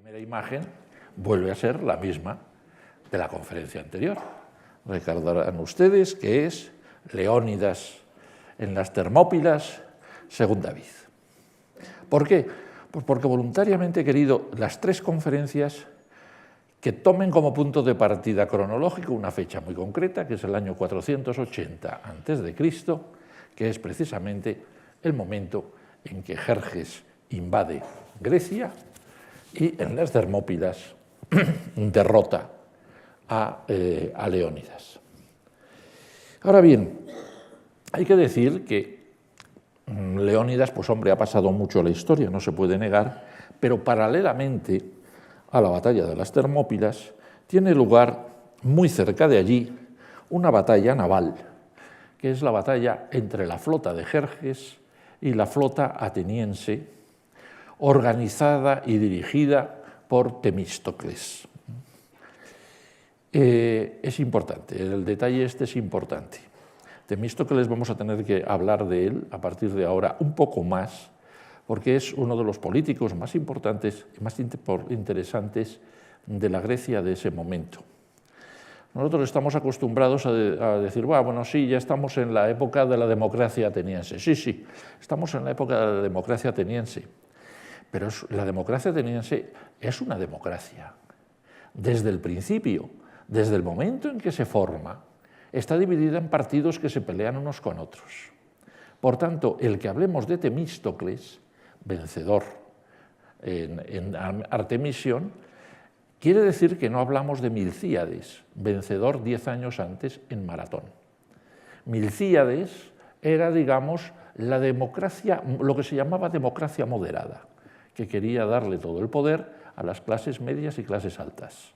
primera imagen vuelve a ser la misma de la conferencia anterior. Recordarán ustedes que es Leónidas en las Termópilas, según David. ¿Por qué? Pues porque voluntariamente he querido las tres conferencias que tomen como punto de partida cronológico una fecha muy concreta, que es el año 480 a.C., que es precisamente el momento en que Jerjes invade Grecia y en las Termópilas derrota a Leónidas. Ahora bien, hay que decir que Leónidas, pues hombre, ha pasado mucho la historia, no se puede negar, pero paralelamente a la batalla de las Termópilas tiene lugar muy cerca de allí una batalla naval, que es la batalla entre la flota de Jerjes y la flota ateniense, organizada y dirigida por Temístocles. Es importante, el detalle este es importante. Temístocles vamos a tener que hablar de él a partir de ahora un poco más, porque es uno de los políticos más importantes y más interesantes de la Grecia de ese momento. Nosotros estamos acostumbrados a decir, bueno, sí, ya estamos en la época de la democracia ateniense. Sí, estamos en la época de la democracia ateniense, pero la democracia ateniense es una democracia. Desde el principio, desde el momento en que se forma, está dividida en partidos que se pelean unos con otros. Por tanto, el que hablemos de Temístocles, vencedor en Artemision, quiere decir que no hablamos de Milcíades, vencedor 10 años antes en Maratón. Milcíades era, digamos, la democracia, lo que se llamaba democracia moderada, que quería darle todo el poder a las clases medias y clases altas.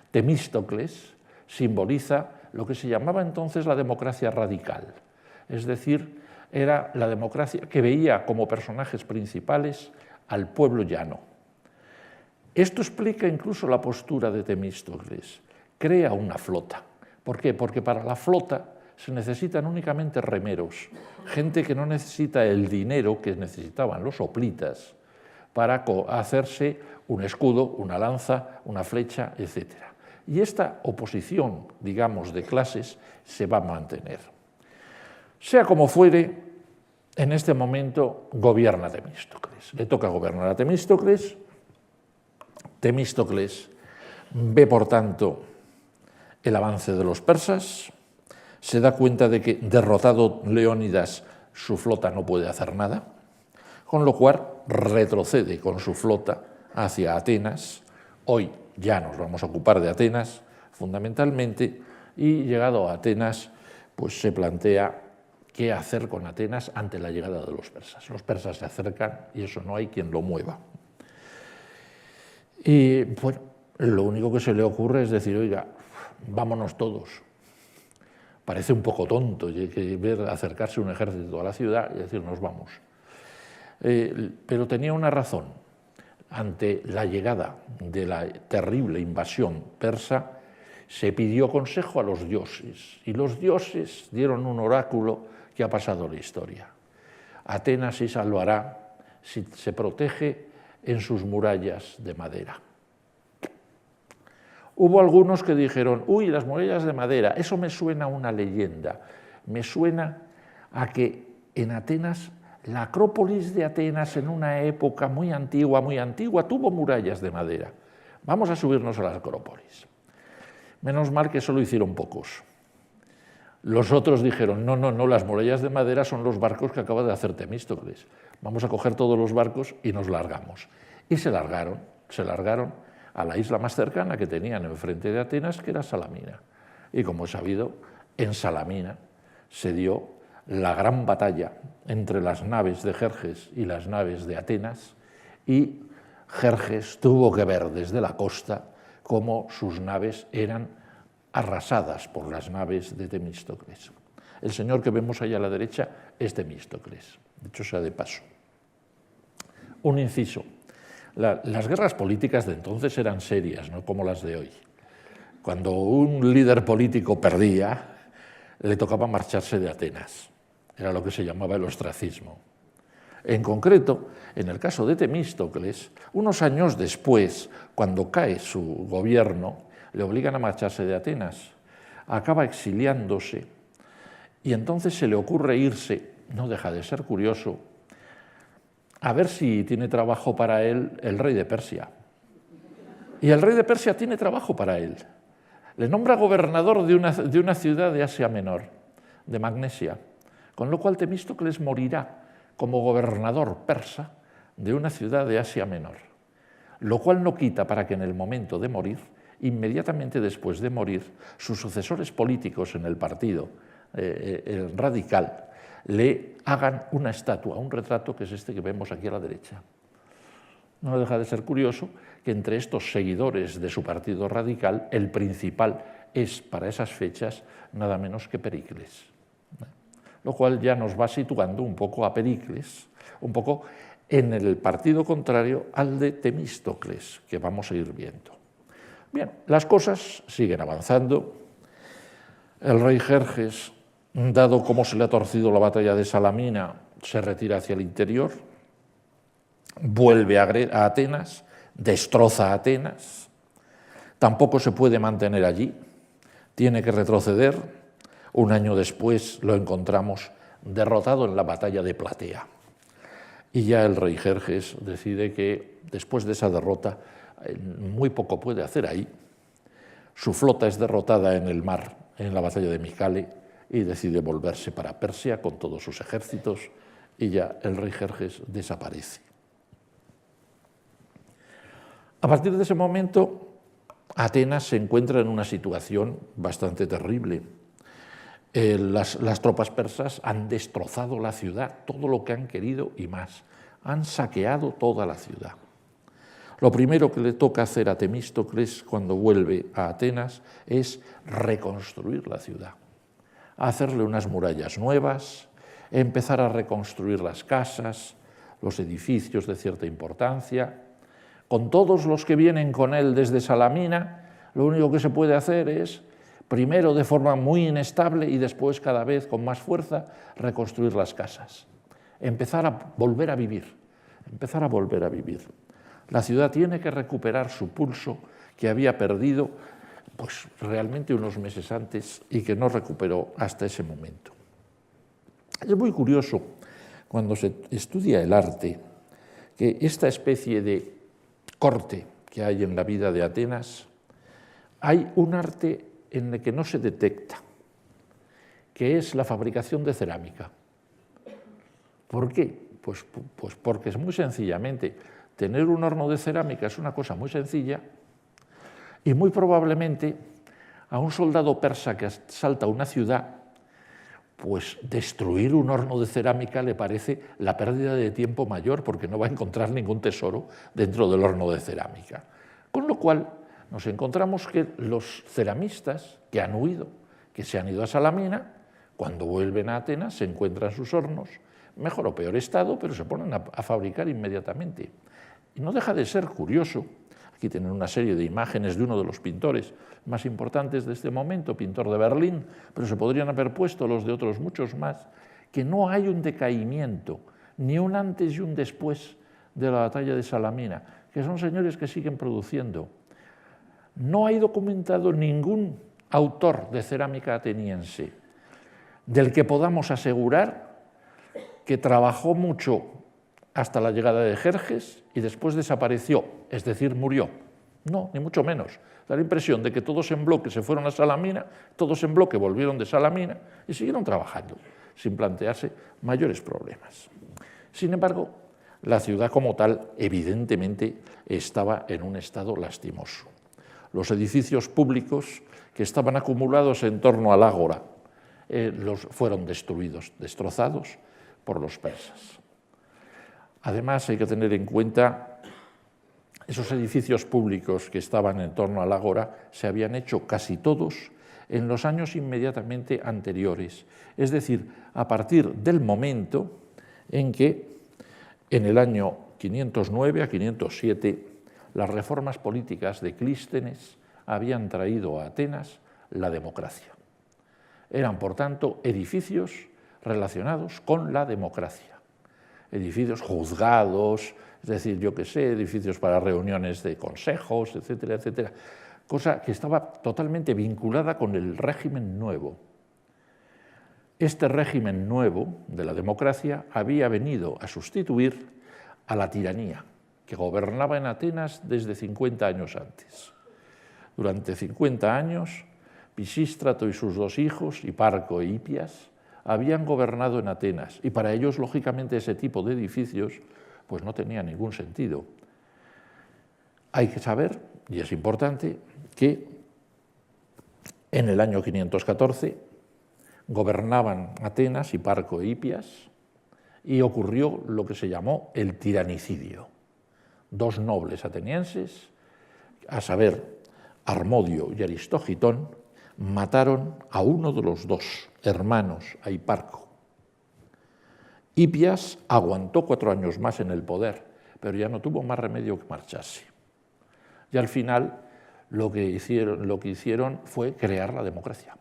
Temístocles simboliza lo que se llamaba entonces la democracia radical, es decir, era la democracia que veía como personajes principales al pueblo llano. Esto explica incluso la postura de Temístocles. Crea una flota. ¿Por qué? Porque para la flota se necesitan únicamente remeros, gente que no necesita el dinero que necesitaban los hoplitas para hacerse un escudo, una lanza, una flecha, etc. Y esta oposición, digamos, de clases se va a mantener. Sea como fuere, en este momento gobierna Temístocles. Le toca gobernar a Temístocles. Temístocles ve, por tanto, el avance de los persas, se da cuenta de que, derrotado Leónidas, su flota no puede hacer nada, con lo cual retrocede con su flota hacia Atenas. Hoy ya nos vamos a ocupar de Atenas, fundamentalmente, y llegado a Atenas, pues se plantea qué hacer con Atenas ante la llegada de los persas. Los persas se acercan y eso no hay quien lo mueva. Y bueno, lo único que se le ocurre es decir, oiga, vámonos todos. Parece un poco tonto ver acercarse un ejército a la ciudad y decir, nos vamos. Pero tenía una razón. Ante la llegada de la terrible invasión persa, se pidió consejo a los dioses, y los dioses dieron un oráculo que ha pasado la historia. Atenas se salvará si se protege en sus murallas de madera. Hubo algunos que dijeron, uy, las murallas de madera, eso me suena a una leyenda, me suena a que en Atenas, la Acrópolis de Atenas en una época muy antigua, tuvo murallas de madera. Vamos a subirnos a la Acrópolis. Menos mal que eso lo hicieron pocos. Los otros dijeron, no, las murallas de madera son los barcos que acaba de hacer Temístocles. Vamos a coger todos los barcos y nos largamos. Y se largaron a la isla más cercana que tenían enfrente de Atenas, que era Salamina. Y como es sabido, en Salamina se dio la gran batalla entre las naves de Jerjes y las naves de Atenas, y Jerjes tuvo que ver desde la costa cómo sus naves eran arrasadas por las naves de Temístocles. El señor que vemos ahí a la derecha es Temístocles, dicho sea de paso. Un inciso. Las guerras políticas de entonces eran serias, no como las de hoy. Cuando un líder político perdía, le tocaba marcharse de Atenas. Era lo que se llamaba el ostracismo. En concreto, en el caso de Temístocles, unos años después, cuando cae su gobierno, le obligan a marcharse de Atenas, acaba exiliándose y entonces se le ocurre irse, no deja de ser curioso, a ver si tiene trabajo para él el rey de Persia. Y el rey de Persia tiene trabajo para él. Le nombra gobernador de una ciudad de Asia Menor, de Magnesia, con lo cual Temístocles morirá como gobernador persa de una ciudad de Asia Menor, lo cual no quita para que en el momento de morir, inmediatamente después de morir, sus sucesores políticos en el partido el radical le hagan una estatua, un retrato que es este que vemos aquí a la derecha. No deja de ser curioso que entre estos seguidores de su partido radical, el principal es para esas fechas nada menos que Pericles, lo cual ya nos va situando un poco a Pericles, un poco en el partido contrario al de Temístocles, que vamos a ir viendo. Bien, las cosas siguen avanzando. El rey Jerjes, dado cómo se le ha torcido la batalla de Salamina, se retira hacia el interior, vuelve a Atenas, destroza Atenas, tampoco se puede mantener allí, tiene que retroceder. Un año después lo encontramos derrotado en la batalla de Platea. Y ya el rey Jerjes decide que después de esa derrota muy poco puede hacer ahí. Su flota es derrotada en el mar, en la batalla de Micale, y decide volverse para Persia con todos sus ejércitos, y ya el rey Jerjes desaparece. A partir de ese momento, Atenas se encuentra en una situación bastante terrible. Las tropas persas han destrozado la ciudad, todo lo que han querido y más. Han saqueado toda la ciudad. Lo primero que le toca hacer a Temístocles cuando vuelve a Atenas es reconstruir la ciudad, hacerle unas murallas nuevas, empezar a reconstruir las casas, los edificios de cierta importancia. Con todos los que vienen con él desde Salamina, lo único que se puede hacer es, primero de forma muy inestable y después cada vez con más fuerza, reconstruir las casas. Empezar a volver a vivir, empezar a volver a vivir. La ciudad tiene que recuperar su pulso que había perdido pues, realmente unos meses antes y que no recuperó hasta ese momento. Es muy curioso cuando se estudia el arte que esta especie de corte que hay en la vida de Atenas, hay un arte en el que no se detecta, que es la fabricación de cerámica. ¿Por qué? Pues porque es muy sencillamente, tener un horno de cerámica es una cosa muy sencilla y muy probablemente a un soldado persa que asalta una ciudad, pues destruir un horno de cerámica le parece la pérdida de tiempo mayor porque no va a encontrar ningún tesoro dentro del horno de cerámica. Con lo cual nos encontramos que los ceramistas que han huido, que se han ido a Salamina, cuando vuelven a Atenas se encuentran sus hornos, mejor o peor estado, pero se ponen a fabricar inmediatamente. Y no deja de ser curioso, aquí tienen una serie de imágenes de uno de los pintores más importantes de este momento, pintor de Berlín, pero se podrían haber puesto los de otros muchos más, que no hay un decaimiento, ni un antes y un después de la batalla de Salamina, que son señores que siguen produciendo. No hay documentado ningún autor de cerámica ateniense del que podamos asegurar que trabajó mucho hasta la llegada de Jerjes y después desapareció, es decir, murió. No, ni mucho menos. Da la impresión de que todos en bloque se fueron a Salamina, todos en bloque volvieron de Salamina y siguieron trabajando, sin plantearse mayores problemas. Sin embargo, la ciudad como tal, evidentemente, estaba en un estado lastimoso. Los edificios públicos que estaban acumulados en torno al ágora fueron destruidos, destrozados por los persas. Además, hay que tener en cuenta esos edificios públicos que estaban en torno al ágora se habían hecho casi todos en los años inmediatamente anteriores, es decir, a partir del momento en que en el año 509 a 507 las reformas políticas de Clístenes habían traído a Atenas la democracia. Eran, por tanto, edificios relacionados con la democracia. edificios, juzgados, es decir, yo qué sé, edificios para reuniones de consejos, etcétera, etcétera, cosa que estaba totalmente vinculada con el régimen nuevo. Este régimen nuevo de la democracia había venido a sustituir a la tiranía, que gobernaba en Atenas desde 50 años antes. Durante 50 años, Pisístrato y sus dos hijos, Hiparco e Hipias, habían gobernado en Atenas, y para ellos, lógicamente, ese tipo de edificios pues no tenía ningún sentido. Hay que saber, y es importante, que en el año 514 gobernaban Atenas, Hiparco e Hipias, y ocurrió lo que se llamó el tiranicidio. Dos nobles atenienses, a saber, Harmodio y Aristógitón, mataron a uno de los dos hermanos, a Hiparco. Hipias aguantó 4 años más en el poder, pero ya no tuvo más remedio que marcharse. Y al final lo que hicieron fue crear la democracia.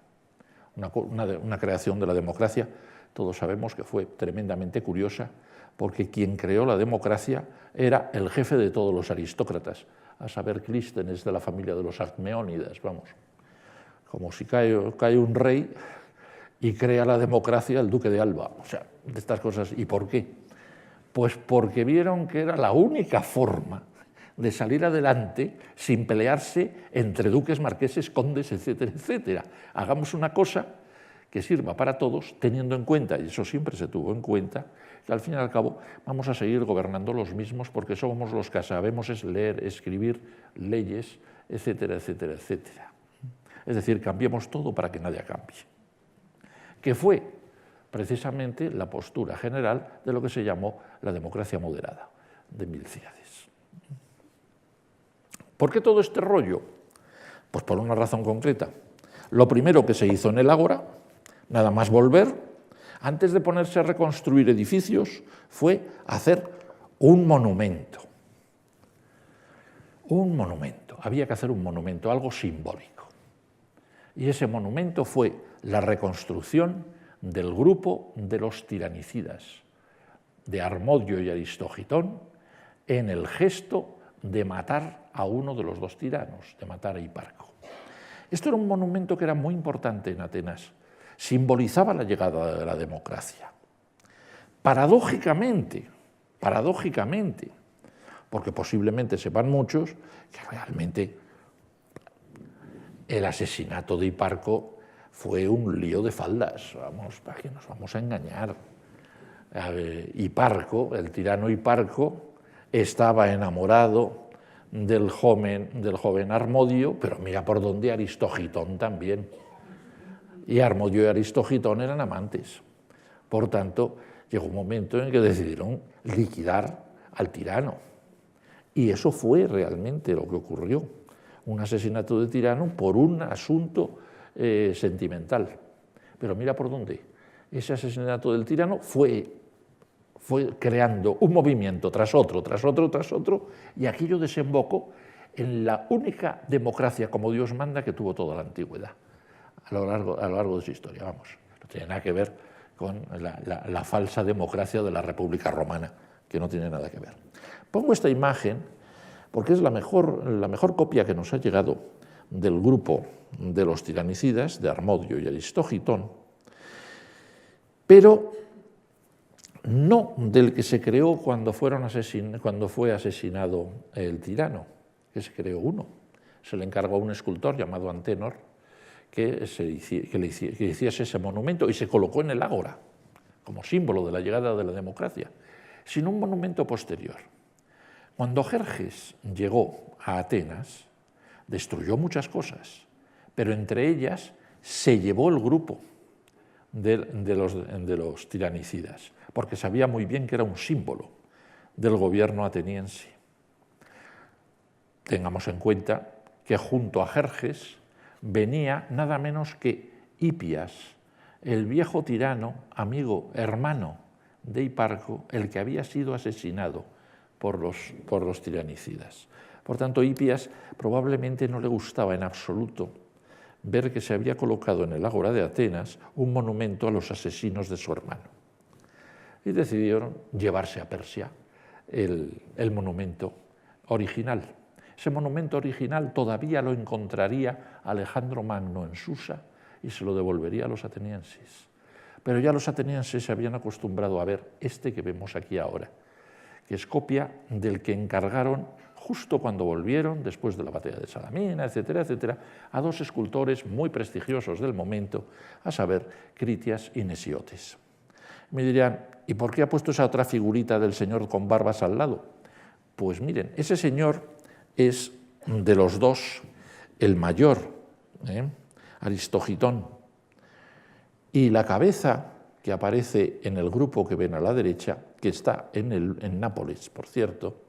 Una creación de la democracia, todos sabemos que fue tremendamente curiosa, porque quien creó la democracia era el jefe de todos los aristócratas, a saber, Clístenes, de la familia de los Alcmeónidas, vamos. Como si cae un rey y crea la democracia el duque de Alba, o sea, de estas cosas. ¿Y por qué? Pues porque vieron que era la única forma de salir adelante sin pelearse entre duques, marqueses, condes, etcétera, etcétera. Hagamos una cosa que sirva para todos, teniendo en cuenta, y eso siempre se tuvo en cuenta, que al fin y al cabo vamos a seguir gobernando los mismos porque somos los que sabemos es leer, escribir leyes, etcétera, etcétera, etcétera. Es decir, cambiemos todo para que nadie cambie. Que fue precisamente la postura general de lo que se llamó la democracia moderada de Milcíades. ¿Por qué todo este rollo? Pues por una razón concreta. Lo primero que se hizo en el Ágora, nada más volver, antes de ponerse a reconstruir edificios, fue hacer un monumento. Un monumento. Había que hacer un monumento, algo simbólico. Y ese monumento fue la reconstrucción del grupo de los tiranicidas, de Harmodio y Aristógitón, en el gesto de matar a uno de los dos tiranos, de matar a Hiparco. Esto era un monumento que era muy importante en Atenas, simbolizaba la llegada de la democracia. Paradójicamente, porque posiblemente sepan muchos que realmente el asesinato de Hiparco fue un lío de faldas, vamos, ¿para qué nos vamos a engañar? Hiparco, el tirano Hiparco, estaba enamorado del joven Harmodio, pero mira por dónde Aristógitón también. Y Harmodio y Aristógitón eran amantes. Por tanto, llegó un momento en que decidieron liquidar al tirano. Y eso fue realmente lo que ocurrió. Un asesinato de tirano por un asunto sentimental. Pero mira por dónde. Ese asesinato del tirano fue creando un movimiento tras otro, y aquello desembocó en la única democracia como Dios manda que tuvo toda la antigüedad, a lo largo de su historia. Vamos, no tiene nada que ver con la falsa democracia de la República Romana, que no tiene nada que ver. Pongo esta imagen porque es la mejor copia que nos ha llegado del grupo de los tiranicidas, de Harmodio y Aristógitón, pero no del que se creó cuando fue asesinado el tirano, que se creó uno. Se le encargó a un escultor llamado Antenor que hiciese ese monumento y se colocó en el Ágora como símbolo de la llegada de la democracia, sino un monumento posterior. Cuando Jerjes llegó a Atenas, destruyó muchas cosas, pero entre ellas se llevó el grupo de los tiranicidas, porque sabía muy bien que era un símbolo del gobierno ateniense. Tengamos en cuenta que junto a Jerjes venía nada menos que Hipias, el viejo tirano, amigo, hermano de Hiparco, el que había sido asesinado por los tiranicidas. Por tanto, Hipias probablemente no le gustaba en absoluto ver que se había colocado en el Ágora de Atenas un monumento a los asesinos de su hermano. y decidieron llevarse a Persia el monumento original. Ese monumento original todavía lo encontraría Alejandro Magno en Susa y se lo devolvería a los atenienses. Pero ya los atenienses se habían acostumbrado a ver este que vemos aquí ahora, que es copia del que encargaron justo cuando volvieron, después de la batalla de Salamina, etcétera, etcétera, a dos escultores muy prestigiosos del momento, a saber, Critias y Nesiotes. Me dirán, ¿y por qué ha puesto esa otra figurita del señor con barbas al lado? Pues miren, ese señor es de los dos el mayor, Aristogitón, y la cabeza que aparece en el grupo que ven a la derecha, que está en Nápoles, por cierto,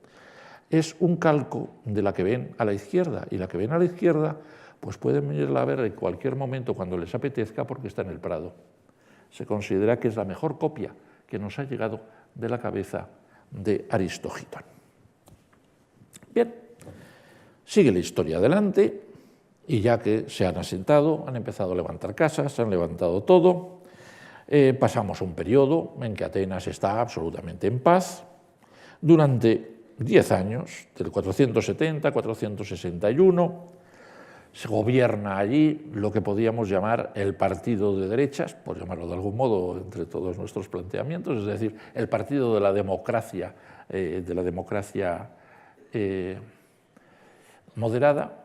es un calco de la que ven a la izquierda, y la que ven a la izquierda pues pueden venirla a ver en cualquier momento cuando les apetezca porque está en el Prado. Se considera que es la mejor copia que nos ha llegado de la cabeza de Aristogitón. Bien, sigue la historia adelante y ya que se han asentado, han empezado a levantar casas, han levantado todo, pasamos un periodo en que Atenas está absolutamente en paz. Durante 10 años, del 470 a 461, se gobierna allí lo que podíamos llamar el partido de derechas, por llamarlo de algún modo entre todos nuestros planteamientos, es decir, el partido de la democracia moderada,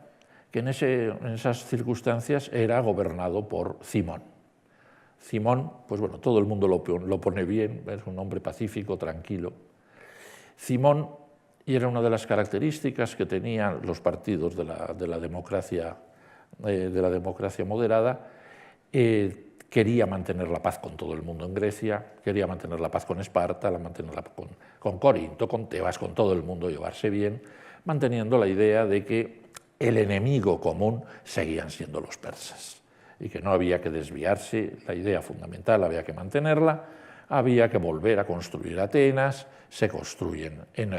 que en esas circunstancias era gobernado por Cimón. Cimón, pues bueno, todo el mundo lo pone bien, es un hombre pacífico, tranquilo. Cimón, y era una de las características que tenían los partidos de la democracia moderada, quería mantener la paz con todo el mundo en Grecia, quería mantener la paz con Esparta, mantenerla con Corinto, con Tebas, con todo el mundo, llevarse bien, manteniendo la idea de que el enemigo común seguían siendo los persas y que no había que desviarse, la idea fundamental había que mantenerla, había que volver a construir Atenas, se construyen en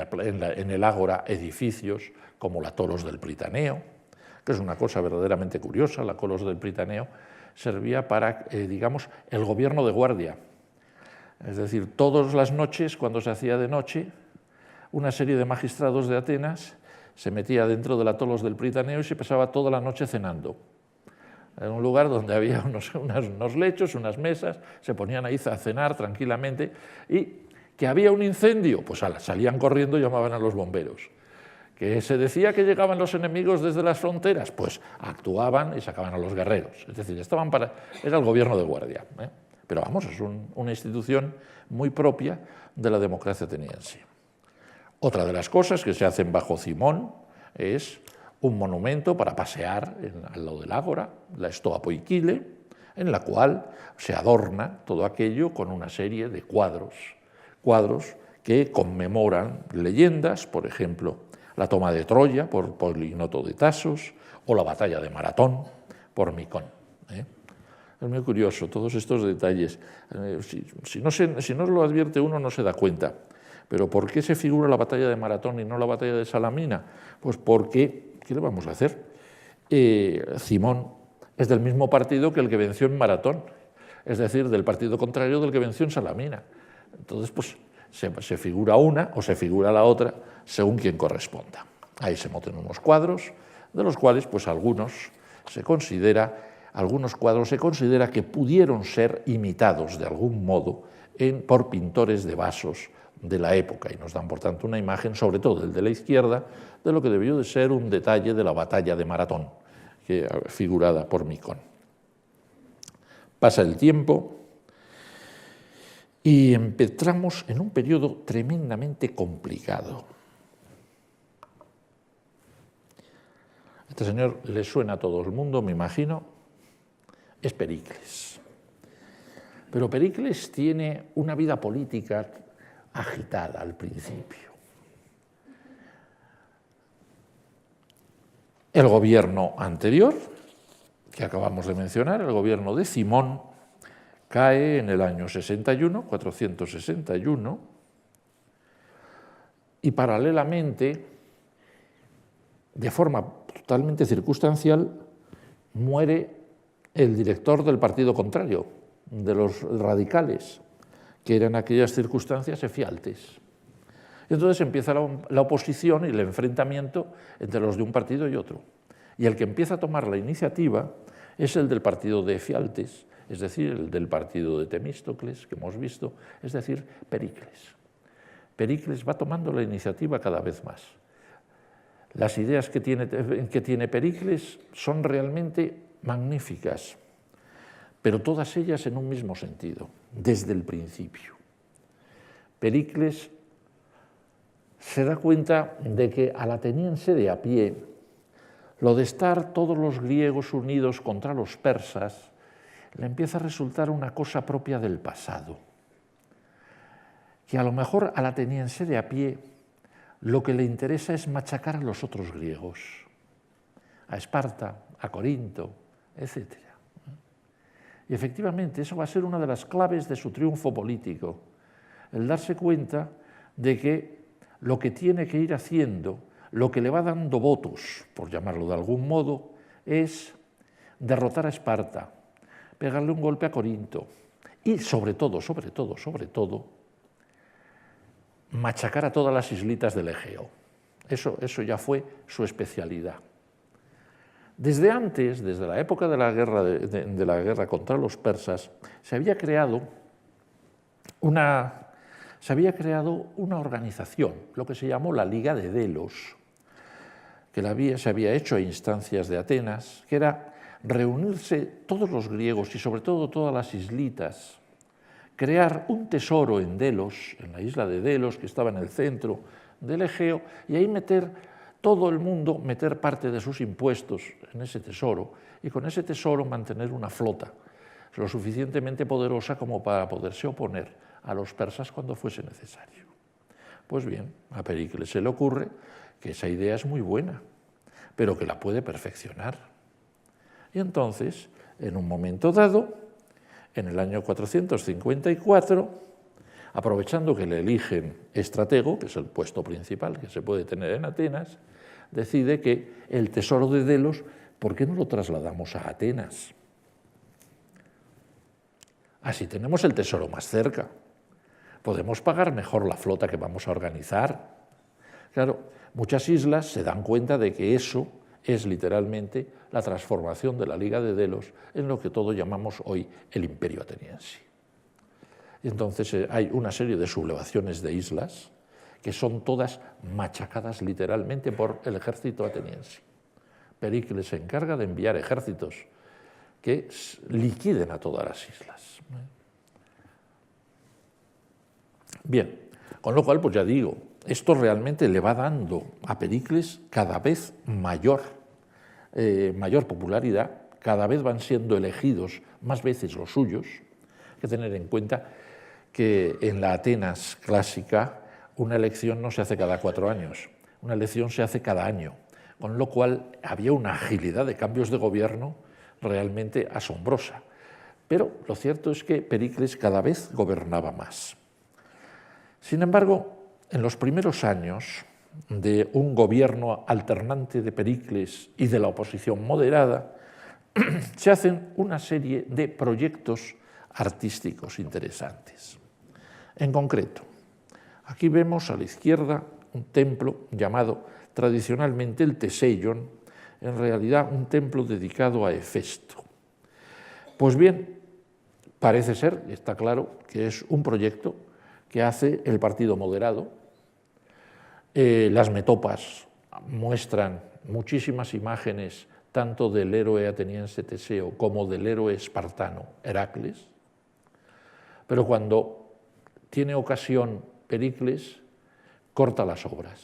el ágora edificios como la Tolos del Pritaneo, que es una cosa verdaderamente curiosa. La Tolos del Pritaneo servía para, digamos, el gobierno de guardia. Es decir, todas las noches, cuando se hacía de noche, una serie de magistrados de Atenas se metía dentro de la Tolos del Pritaneo y se pasaba toda la noche cenando. En un lugar donde había unos lechos, unas mesas, se ponían ahí a cenar tranquilamente, y que había un incendio, pues salían corriendo y llamaban a los bomberos. Que se decía que llegaban los enemigos desde las fronteras, pues actuaban y sacaban a los guerreros. Es decir, era el gobierno de guardia. Pero vamos, es una institución muy propia de la democracia ateniense. Otra de las cosas que se hacen bajo Cimón es un monumento para pasear al lado del ágora, la Stoa Poikile, en la cual se adorna todo aquello con una serie de cuadros que conmemoran leyendas, por ejemplo, la toma de Troya por Polinoto de Tasos o la batalla de Maratón por Micón. Es muy curioso todos estos detalles. Si no lo advierte uno, no se da cuenta. Pero ¿por qué se figura la batalla de Maratón y no la batalla de Salamina? Pues porque, ¿qué le vamos a hacer? Cimón es del mismo partido que el que venció en Maratón, es decir, del partido contrario del que venció en Salamina. Entonces, pues se figura una o se figura la otra según quien corresponda. Ahí se montan unos cuadros, de los cuales, pues algunos cuadros se considera que pudieron ser imitados de algún modo por pintores de vasos de la época, y nos dan, por tanto, una imagen, sobre todo el de la izquierda, de lo que debió de ser un detalle de la batalla de Maratón, figurada por Micón. Pasa el tiempo y entramos en un periodo tremendamente complicado. Este señor le suena a todo el mundo, me imagino, es Pericles. Pero Pericles tiene una vida política agitada al principio. El gobierno anterior, que acabamos de mencionar, el gobierno de Cimón, cae en el año 61, 461, y paralelamente, de forma totalmente circunstancial, muere el director del partido contrario, de los radicales, que era en aquellas circunstancias Efialtes. Y entonces empieza la oposición y el enfrentamiento entre los de un partido y otro. Y el que empieza a tomar la iniciativa es el del partido de Efialtes, es decir, el del partido de Temístocles, que hemos visto, es decir, Pericles. Pericles va tomando la iniciativa cada vez más. Las ideas que tiene Pericles son realmente magníficas, pero todas ellas en un mismo sentido, desde el principio. Pericles se da cuenta de que al ateniense de a pie, lo de estar todos los griegos unidos contra los persas, le empieza a resultar una cosa propia del pasado, que a lo mejor al ateniense de a pie lo que le interesa es machacar a los otros griegos, a Esparta, a Corinto, etc. Y efectivamente eso va a ser una de las claves de su triunfo político, el darse cuenta de que lo que tiene que ir haciendo, lo que le va dando votos, por llamarlo de algún modo, es derrotar a Esparta, pegarle un golpe a Corinto y sobre todo, machacar a todas las islitas del Egeo. Eso ya fue su especialidad. Desde antes, desde la época de la guerra contra los persas, se había creado una organización, lo que se llamó la Liga de Delos, que se había hecho a instancias de Atenas, que era reunirse todos los griegos y sobre todo todas las islitas, crear un tesoro en Delos, en la isla de Delos, que estaba en el centro del Egeo, y ahí meter todo el mundo, meter parte de sus impuestos en ese tesoro, y con ese tesoro mantener una flota lo suficientemente poderosa como para poderse oponer a los persas cuando fuese necesario. Pues bien, a Pericles se le ocurre que esa idea es muy buena, pero que la puede perfeccionar. Y entonces, en un momento dado, en el año 454, aprovechando que le eligen estratego, que es el puesto principal que se puede tener en Atenas, decide que el tesoro de Delos, ¿por qué no lo trasladamos a Atenas? Así tenemos el tesoro más cerca. Podemos pagar mejor la flota que vamos a organizar. Claro, muchas islas se dan cuenta de que eso es literalmente la transformación de la Liga de Delos en lo que todos llamamos hoy el Imperio Ateniense. Y entonces hay una serie de sublevaciones de islas que son todas machacadas literalmente por el ejército ateniense. Pericles se encarga de enviar ejércitos que liquiden a todas las islas. Bien, con lo cual, pues ya digo, esto realmente le va dando a Pericles cada vez mayor popularidad, cada vez van siendo elegidos más veces los suyos. Hay que tener en cuenta que en la Atenas clásica una elección no se hace cada 4 años, una elección se hace cada año, con lo cual había una agilidad de cambios de gobierno realmente asombrosa. Pero lo cierto es que Pericles cada vez gobernaba más. Sin embargo, en los primeros años de un gobierno alternante de Pericles y de la oposición moderada, se hacen una serie de proyectos artísticos interesantes. En concreto, aquí vemos a la izquierda un templo llamado tradicionalmente el Teseion, en realidad un templo dedicado a Hefesto. Pues bien, parece ser, está claro, que es un proyecto que hace el partido moderado. Las metopas muestran muchísimas imágenes tanto del héroe ateniense Teseo como del héroe espartano Heracles, pero cuando tiene ocasión Pericles, corta las obras.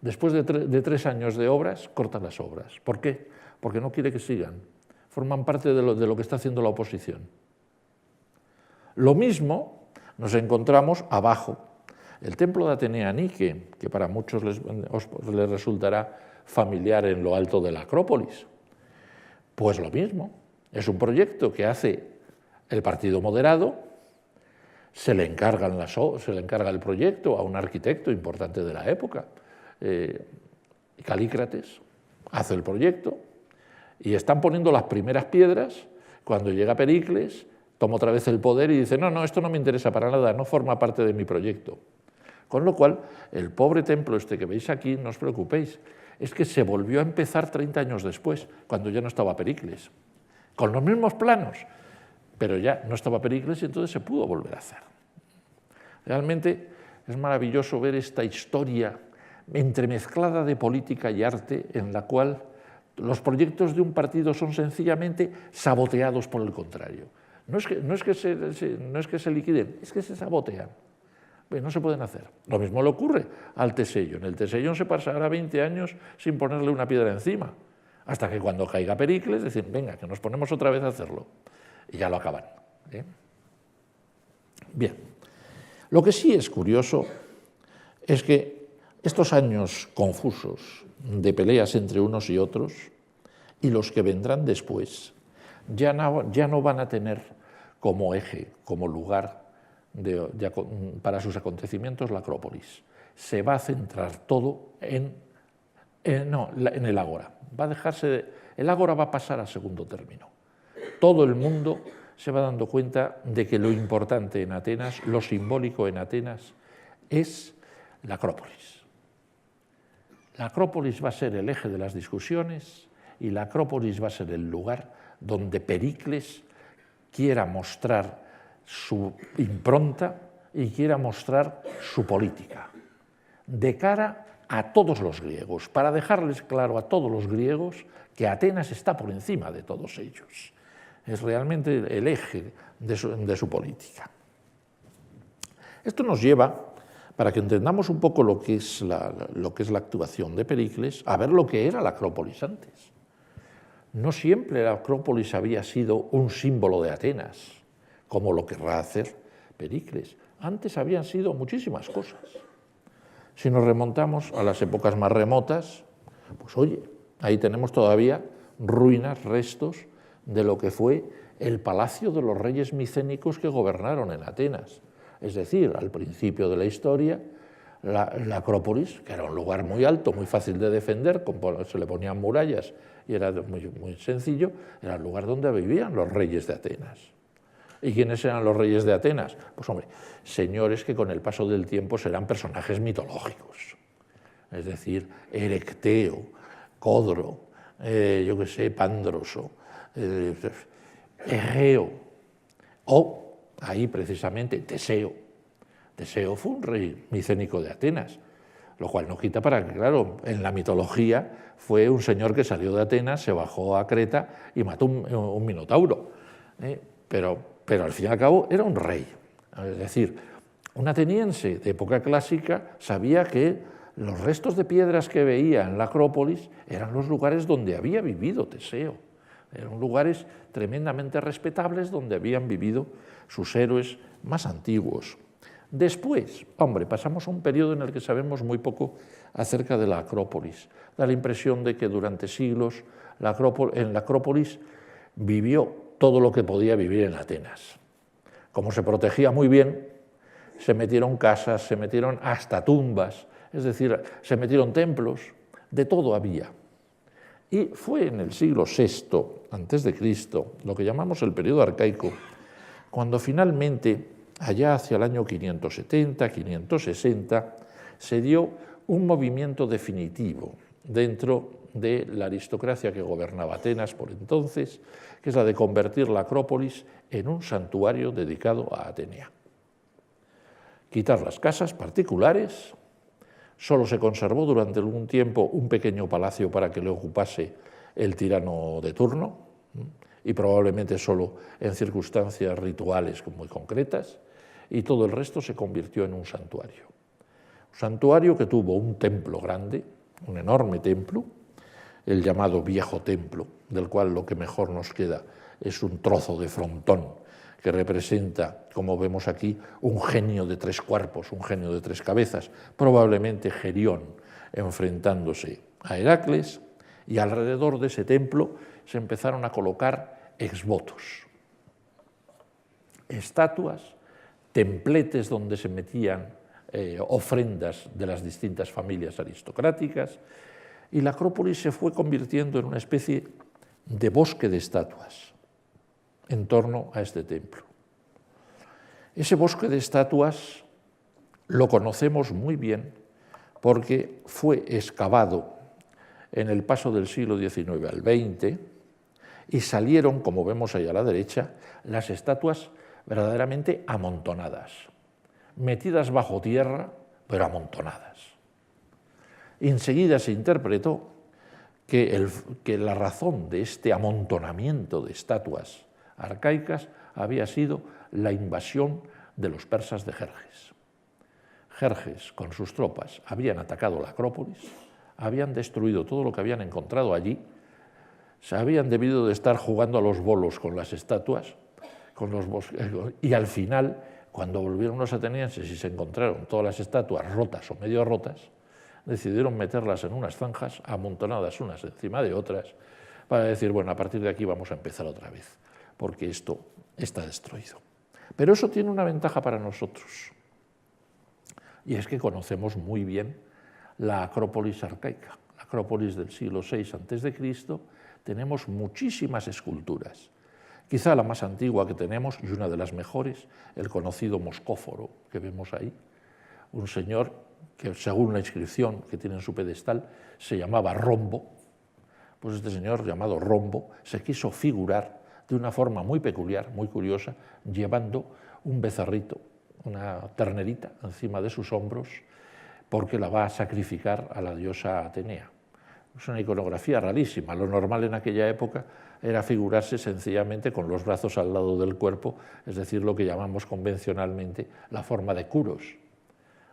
Después de 3 años de obras, corta las obras. ¿Por qué? Porque no quiere que sigan. Forman parte de lo que está haciendo la oposición. Lo mismo nos encontramos abajo. El templo de Atenea Nike, que para muchos les resultará familiar en lo alto de la Acrópolis. Pues lo mismo, es un proyecto que hace el partido moderado, se le encarga el proyecto a un arquitecto importante de la época, Calícrates, hace el proyecto y están poniendo las primeras piedras cuando llega Pericles toma otra vez el poder y dice, no, no, esto no me interesa para nada, no forma parte de mi proyecto. Con lo cual, el pobre templo este que veis aquí, no os preocupéis, es que se volvió a empezar 30 años después, cuando ya no estaba Pericles, con los mismos planos, pero ya no estaba Pericles y entonces se pudo volver a hacer. Realmente es maravilloso ver esta historia entremezclada de política y arte en la cual los proyectos de un partido son sencillamente saboteados por el contrario. No es que se liquiden, es que se sabotean. No se pueden hacer. Lo mismo le ocurre al Tesellón. El Tesellón se pasará 20 años sin ponerle una piedra encima, hasta que cuando caiga Pericles decir, venga, que nos ponemos otra vez a hacerlo. Y ya lo acaban. Bien. Lo que sí es curioso es que estos años confusos de peleas entre unos y otros y los que vendrán después ya no van a tener como eje, como lugar para sus acontecimientos la Acrópolis. Se va a centrar todo en el ágora. El ágora va a pasar a segundo término. Todo el mundo se va dando cuenta de que lo importante en Atenas, lo simbólico en Atenas, es la Acrópolis. La Acrópolis va a ser el eje de las discusiones y la Acrópolis va a ser el lugar donde Pericles quiera mostrar su impronta y quiera mostrar su política, de cara a todos los griegos, para dejarles claro a todos los griegos que Atenas está por encima de todos ellos. Es realmente el eje de su política. Esto nos lleva, para que entendamos un poco lo que es la actuación de Pericles, a ver lo que era la Acrópolis antes. No siempre la Acrópolis había sido un símbolo de Atenas, como lo querrá hacer Pericles. Antes habían sido muchísimas cosas. Si nos remontamos a las épocas más remotas, pues oye, ahí tenemos todavía ruinas, restos de lo que fue el palacio de los reyes micénicos que gobernaron en Atenas. Es decir, al principio de la historia, la Acrópolis, que era un lugar muy alto, muy fácil de defender, se le ponían murallas y era muy sencillo, era el lugar donde vivían los reyes de Atenas. ¿Y quiénes eran los reyes de Atenas? Pues hombre, señores que con el paso del tiempo serán personajes mitológicos. Es decir, Erecteo, Codro, yo qué sé, Pandroso, Egeo, o ahí precisamente Teseo. Teseo fue un rey micénico de Atenas, lo cual no quita para que, claro, en la mitología fue un señor que salió de Atenas, se bajó a Creta y mató un minotauro. Pero al fin y al cabo era un rey. Es decir, un ateniense de época clásica sabía que los restos de piedras que veía en la Acrópolis eran los lugares donde había vivido Teseo. Eran lugares tremendamente respetables donde habían vivido sus héroes más antiguos. Después, hombre, pasamos a un periodo en el que sabemos muy poco acerca de la Acrópolis. Da la impresión de que durante siglos en la Acrópolis vivió todo lo que podía vivir en Atenas. Como se protegía muy bien, se metieron casas, se metieron hasta tumbas, es decir, se metieron templos, de todo había. Y fue en el siglo VI a.C., lo que llamamos el periodo arcaico, cuando finalmente, allá hacia el año 570, 560, se dio un movimiento definitivo dentro de la aristocracia que gobernaba Atenas por entonces, que es la de convertir la Acrópolis en un santuario dedicado a Atenea. Quitar las casas particulares, solo se conservó durante algún tiempo un pequeño palacio para que le ocupase el tirano de turno, y probablemente solo en circunstancias rituales muy concretas, y todo el resto se convirtió en un santuario. Un santuario que tuvo un templo grande, un enorme templo, el llamado Viejo Templo, del cual lo que mejor nos queda es un trozo de frontón que representa, como vemos aquí, un genio de 3 cuerpos, un genio de 3 cabezas, probablemente Gerión enfrentándose a Heracles, y alrededor de ese templo se empezaron a colocar exvotos, estatuas, templetes donde se metían ofrendas de las distintas familias aristocráticas, y la Acrópolis se fue convirtiendo en una especie de bosque de estatuas. en torno a este templo. Ese bosque de estatuas lo conocemos muy bien porque fue excavado en el paso del siglo XIX al XX y salieron, como vemos ahí a la derecha, las estatuas verdaderamente amontonadas, metidas bajo tierra, pero amontonadas. Enseguida se interpretó que la razón de este amontonamiento de estatuas arcaicas había sido la invasión de los persas de Jerjes. Jerjes, con sus tropas, habían atacado la Acrópolis, habían destruido todo lo que habían encontrado allí, se habían debido de estar jugando a los bolos con las estatuas, y al final, cuando volvieron los atenienses y se encontraron todas las estatuas rotas o medio rotas, decidieron meterlas en unas zanjas amontonadas unas encima de otras para decir, bueno, a partir de aquí vamos a empezar otra vez, porque esto está destruido. Pero eso tiene una ventaja para nosotros, y es que conocemos muy bien la Acrópolis arcaica, la Acrópolis del siglo VI a.C., tenemos muchísimas esculturas. Quizá la más antigua que tenemos, y una de las mejores, el conocido Moscóforo, que vemos ahí, un señor que, según la inscripción que tiene en su pedestal, se llamaba Rombo. Pues este señor, llamado Rombo, se quiso figurar de una forma muy peculiar, muy curiosa, llevando un becerrito, una ternerita encima de sus hombros, porque la va a sacrificar a la diosa Atenea. Es una iconografía rarísima. Lo normal en aquella época era figurarse sencillamente con los brazos al lado del cuerpo, es decir, lo que llamamos convencionalmente la forma de curos.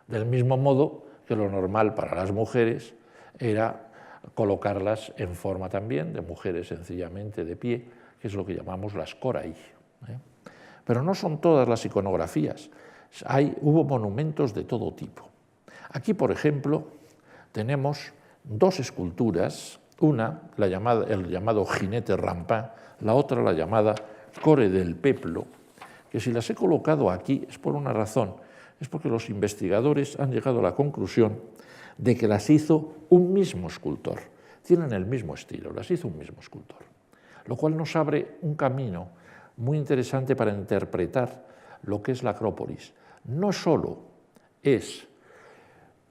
Del mismo modo que lo normal para las mujeres era colocarlas en forma también de mujeres sencillamente de pie, que es lo que llamamos las korai. Pero no son todas las iconografías, hubo monumentos de todo tipo. Aquí, por ejemplo, tenemos dos esculturas, una, el llamado jinete rampant, la otra la llamada core del peplo, que si las he colocado aquí es por una razón, es porque los investigadores han llegado a la conclusión de que las hizo un mismo escultor, tienen el mismo estilo, las hizo un mismo escultor, lo cual nos abre un camino muy interesante para interpretar lo que es la Acrópolis. No solo es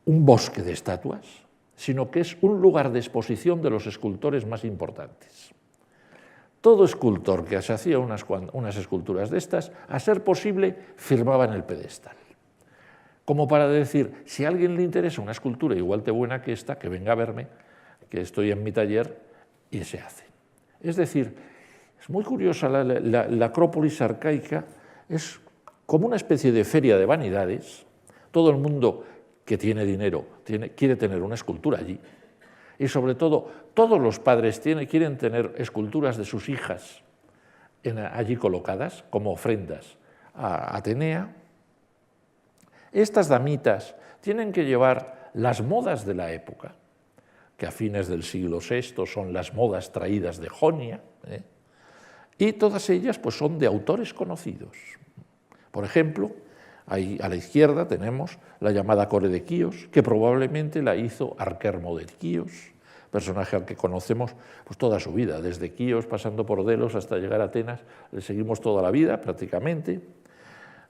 un bosque de estatuas, sino que es un lugar de exposición de los escultores más importantes. Todo escultor que se hacía unas esculturas de estas, a ser posible, firmaba en el pedestal. Como para decir, si a alguien le interesa una escultura igual de buena que esta, que venga a verme, que estoy en mi taller, y se hace. Es decir, es muy curiosa la Acrópolis arcaica, es como una especie de feria de vanidades. Todo el mundo que tiene dinero quiere tener una escultura allí, y sobre todo todos los padres quieren tener esculturas de sus hijas allí colocadas como ofrendas a Atenea. Estas damitas tienen que llevar las modas de la época, que a fines del siglo VI son las modas traídas de Jonia, y todas ellas pues, son de autores conocidos. Por ejemplo, ahí a la izquierda tenemos la llamada core de Quíos, que probablemente la hizo Arquermo de Quíos, personaje al que conocemos pues, toda su vida, desde Quíos pasando por Delos hasta llegar a Atenas, le seguimos toda la vida prácticamente.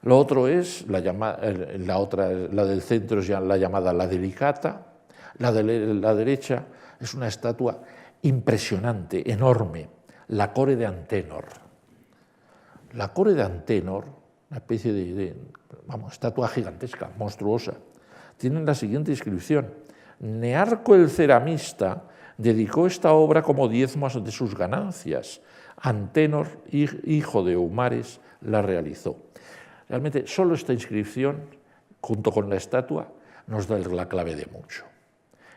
Lo otro es, la del centro es la llamada la Delicata, la de la derecha es una estatua impresionante, enorme, la core de Antenor. La core de Antenor, una especie de estatua gigantesca, monstruosa, tiene la siguiente inscripción: Nearco el ceramista dedicó esta obra como diezmo de sus ganancias. Antenor, hijo de Eumares, la realizó. Realmente solo esta inscripción, junto con la estatua, nos da la clave de mucho.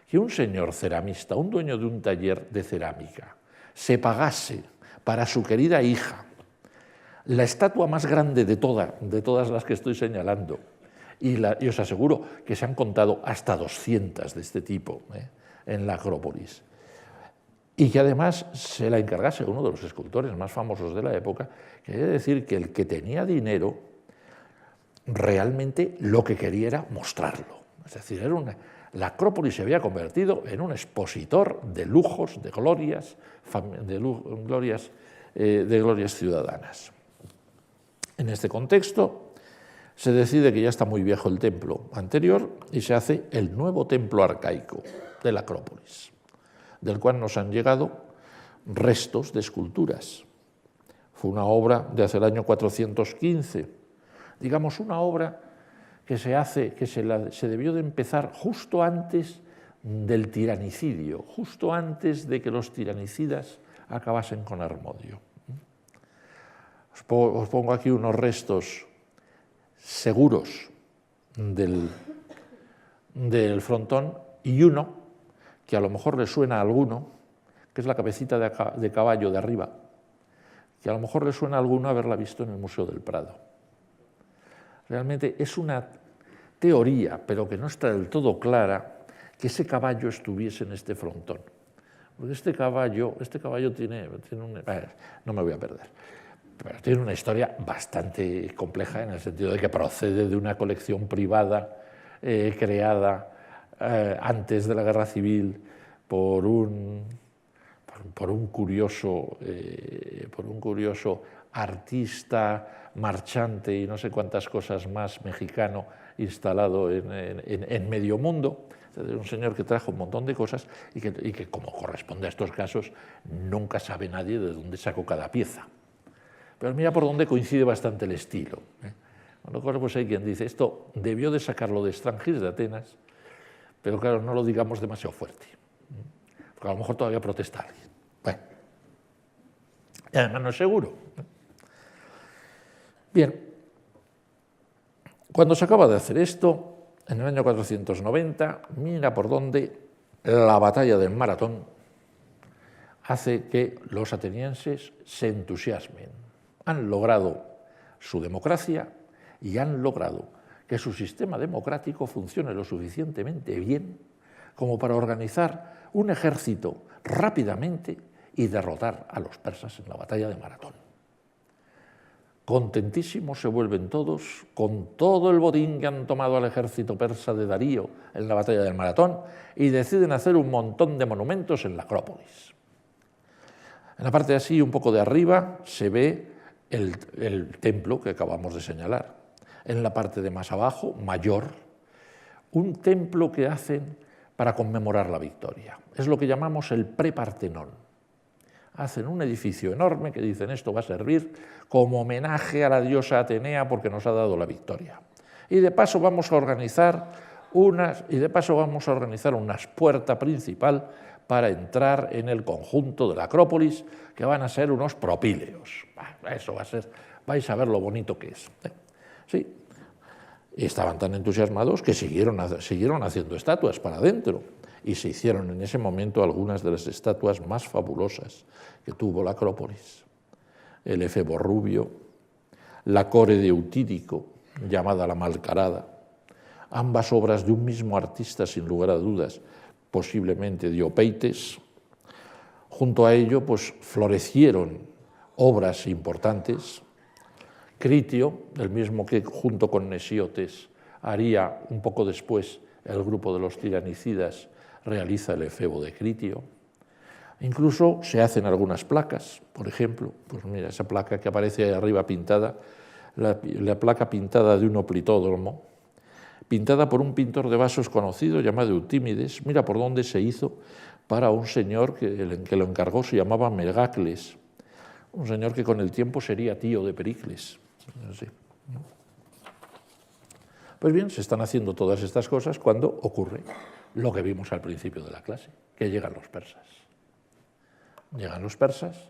Que un señor ceramista, un dueño de un taller de cerámica, se pagase para su querida hija la estatua más grande de todas las que estoy señalando, y os aseguro que se han contado hasta 200 de este tipo en la Acrópolis, y que además se la encargase uno de los escultores más famosos de la época, quiere decir que el que tenía dinero realmente lo que quería era mostrarlo. Es decir, la Acrópolis se había convertido en un expositor de lujos, de glorias de glorias ciudadanas. En este contexto se decide que ya está muy viejo el templo anterior y se hace el nuevo templo arcaico de la Acrópolis, del cual nos han llegado restos de esculturas. Fue una obra de hace el año 415, digamos una obra que se debió de empezar justo antes del tiranicidio, justo antes de que los tiranicidas acabasen con Harmodio. Os pongo aquí unos restos seguros del frontón y uno que a lo mejor le suena a alguno, que es la cabecita de caballo de arriba, que a lo mejor le suena a alguno haberla visto en el Museo del Prado. Realmente es una teoría, pero que no está del todo clara, que ese caballo estuviese en este frontón. Porque este caballo tiene no me voy a perder, pero tiene una historia bastante compleja en el sentido de que procede de una colección privada creada antes de la Guerra Civil por un curioso artista, marchante y no sé cuántas cosas más mexicano instalado en medio mundo. Un señor que trajo un montón de cosas y que, como corresponde a estos casos, nunca sabe nadie de dónde sacó cada pieza. Pero mira por dónde coincide bastante el estilo. Con lo cual, pues hay quien dice, esto debió de sacarlo de Strangis de Atenas, pero claro, no lo digamos demasiado fuerte, porque a lo mejor todavía protesta alguien. Bueno, y además no es seguro. Bien, cuando se acaba de hacer esto, en el año 490, mira por dónde la batalla del Maratón hace que los atenienses se entusiasmen. Han logrado su democracia y han logrado que su sistema democrático funcione lo suficientemente bien como para organizar un ejército rápidamente y derrotar a los persas en la batalla de Maratón. Contentísimos se vuelven todos con todo el botín que han tomado al ejército persa de Darío en la batalla del Maratón y deciden hacer un montón de monumentos en la Acrópolis. En la parte de así, un poco de arriba, se ve el templo que acabamos de señalar. En la parte de más abajo, mayor, un templo que hacen para conmemorar la victoria. Es lo que llamamos el Prepartenón. Hacen un edificio enorme que dicen esto va a servir como homenaje a la diosa Atenea porque nos ha dado la victoria. Y de paso vamos a organizar una puerta principal para entrar en el conjunto de la Acrópolis, que van a ser unos propíleos. Eso va a ser, vais a ver lo bonito que es. Sí, y estaban tan entusiasmados que siguieron haciendo estatuas para adentro. Y se hicieron en ese momento algunas de las estatuas más fabulosas que tuvo la Acrópolis. El efebo rubio, la core de Eutídico, llamada la Malcarada, ambas obras de un mismo artista, sin lugar a dudas, posiblemente Diopeites. Junto a ello, pues florecieron obras importantes. Critio, el mismo que junto con Nesiotes haría un poco después el grupo de los tiranicidas, realiza el efebo de Critio. Incluso se hacen algunas placas, por ejemplo, pues mira, esa placa que aparece ahí arriba pintada, la placa pintada de un oplitódromo, pintada por un pintor de vasos conocido llamado Eutímides, mira por dónde se hizo para un señor que lo encargó, se llamaba Megacles, un señor que con el tiempo sería tío de Pericles. Así. Pues bien, se están haciendo todas estas cosas cuando ocurre lo que vimos al principio de la clase, que llegan los persas. Llegan los persas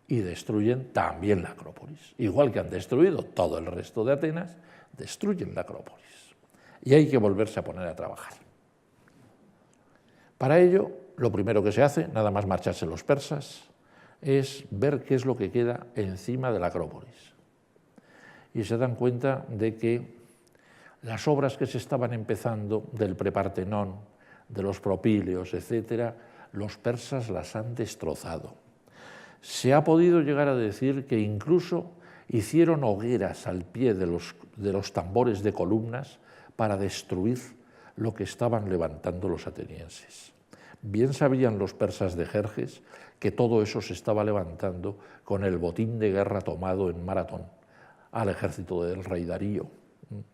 y destruyen también la Acrópolis. Igual que han destruido todo el resto de Atenas, destruyen la Acrópolis. Y hay que volverse a poner a trabajar. Para ello, lo primero que se hace, nada más marcharse los persas, es ver qué es lo que queda encima de la Acrópolis. Y se dan cuenta de que las obras que se estaban empezando del Prepartenón, de los propíleos, etc., los persas las han destrozado. Se ha podido llegar a decir que incluso hicieron hogueras al pie de los tambores de columnas para destruir lo que estaban levantando los atenienses. Bien sabían los persas de Jerjes que todo eso se estaba levantando con el botín de guerra tomado en Maratón al ejército del rey Darío,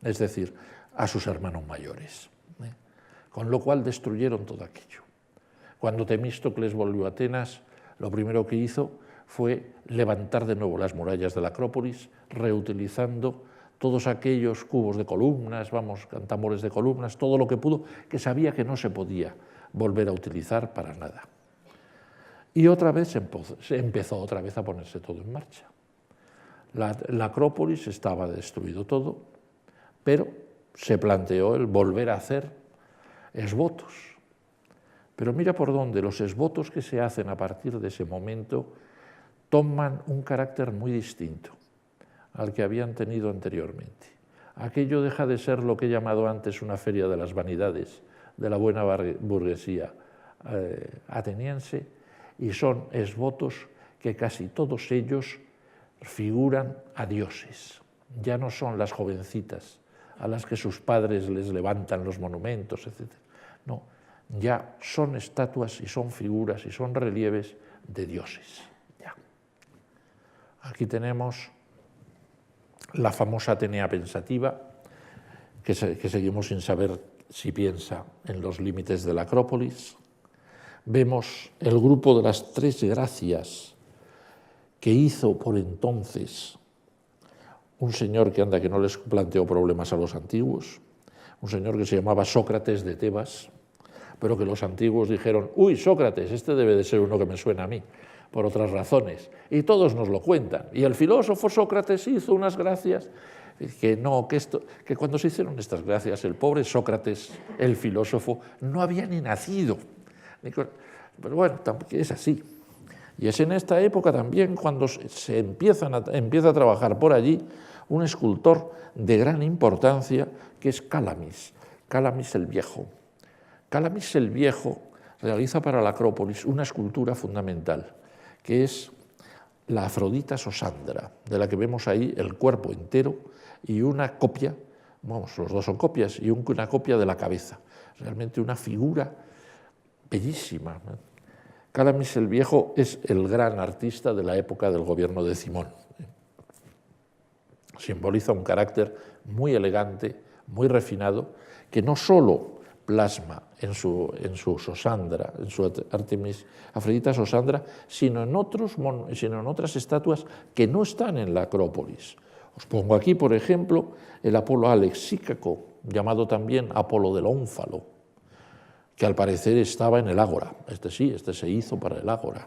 es decir, a sus hermanos mayores. Con lo cual destruyeron todo aquello. Cuando Temístocles volvió a Atenas, lo primero que hizo fue levantar de nuevo las murallas de la Acrópolis, reutilizando todos aquellos cubos de columnas, tambores de columnas, todo lo que pudo, que sabía que no se podía volver a utilizar para nada. Y otra vez se empezó otra vez a ponerse todo en marcha. La Acrópolis estaba destruido todo, pero se planteó el volver a hacer esvotos. Pero mira por dónde los esvotos que se hacen a partir de ese momento toman un carácter muy distinto al que habían tenido anteriormente. Aquello deja de ser lo que he llamado antes una feria de las vanidades de la buena burguesía ateniense, y son esvotos que casi todos ellos figuran a dioses. Ya no son las jovencitas a las que sus padres les levantan los monumentos, etc. No, ya son estatuas y son figuras y son relieves de dioses. Ya. Aquí tenemos la famosa Atenea pensativa, que seguimos sin saber si piensa en los límites de la Acrópolis. Vemos el grupo de las tres gracias que hizo por entonces un señor que no les planteó problemas a los antiguos, un señor que se llamaba Sócrates de Tebas, pero que los antiguos dijeron: uy, Sócrates, este debe de ser uno que me suena a mí, por otras razones, y todos nos lo cuentan. Y el filósofo Sócrates hizo unas gracias que cuando se hicieron estas gracias, el pobre Sócrates, el filósofo, no había ni nacido. Pero bueno, es así. Y es en esta época también cuando se empieza a trabajar por allí un escultor de gran importancia, que es Cálamis el Viejo. Cálamis el Viejo realiza para la Acrópolis una escultura fundamental, que es la Afrodita Sosandra, de la que vemos ahí el cuerpo entero y una copia, los dos son copias, y una copia de la cabeza. Realmente una figura bellísima. Cálamis el Viejo es el gran artista de la época del gobierno de Cimón. Simboliza un carácter muy elegante, muy refinado, que no solo plasma en su Sosandra, en su Artemis Afrodita Sosandra, sino en otras estatuas que no están en la Acrópolis. Os pongo aquí, por ejemplo, el Apolo Alexícaco, llamado también Apolo del Ónfalo, que al parecer estaba en el Ágora. Este se hizo para el Ágora.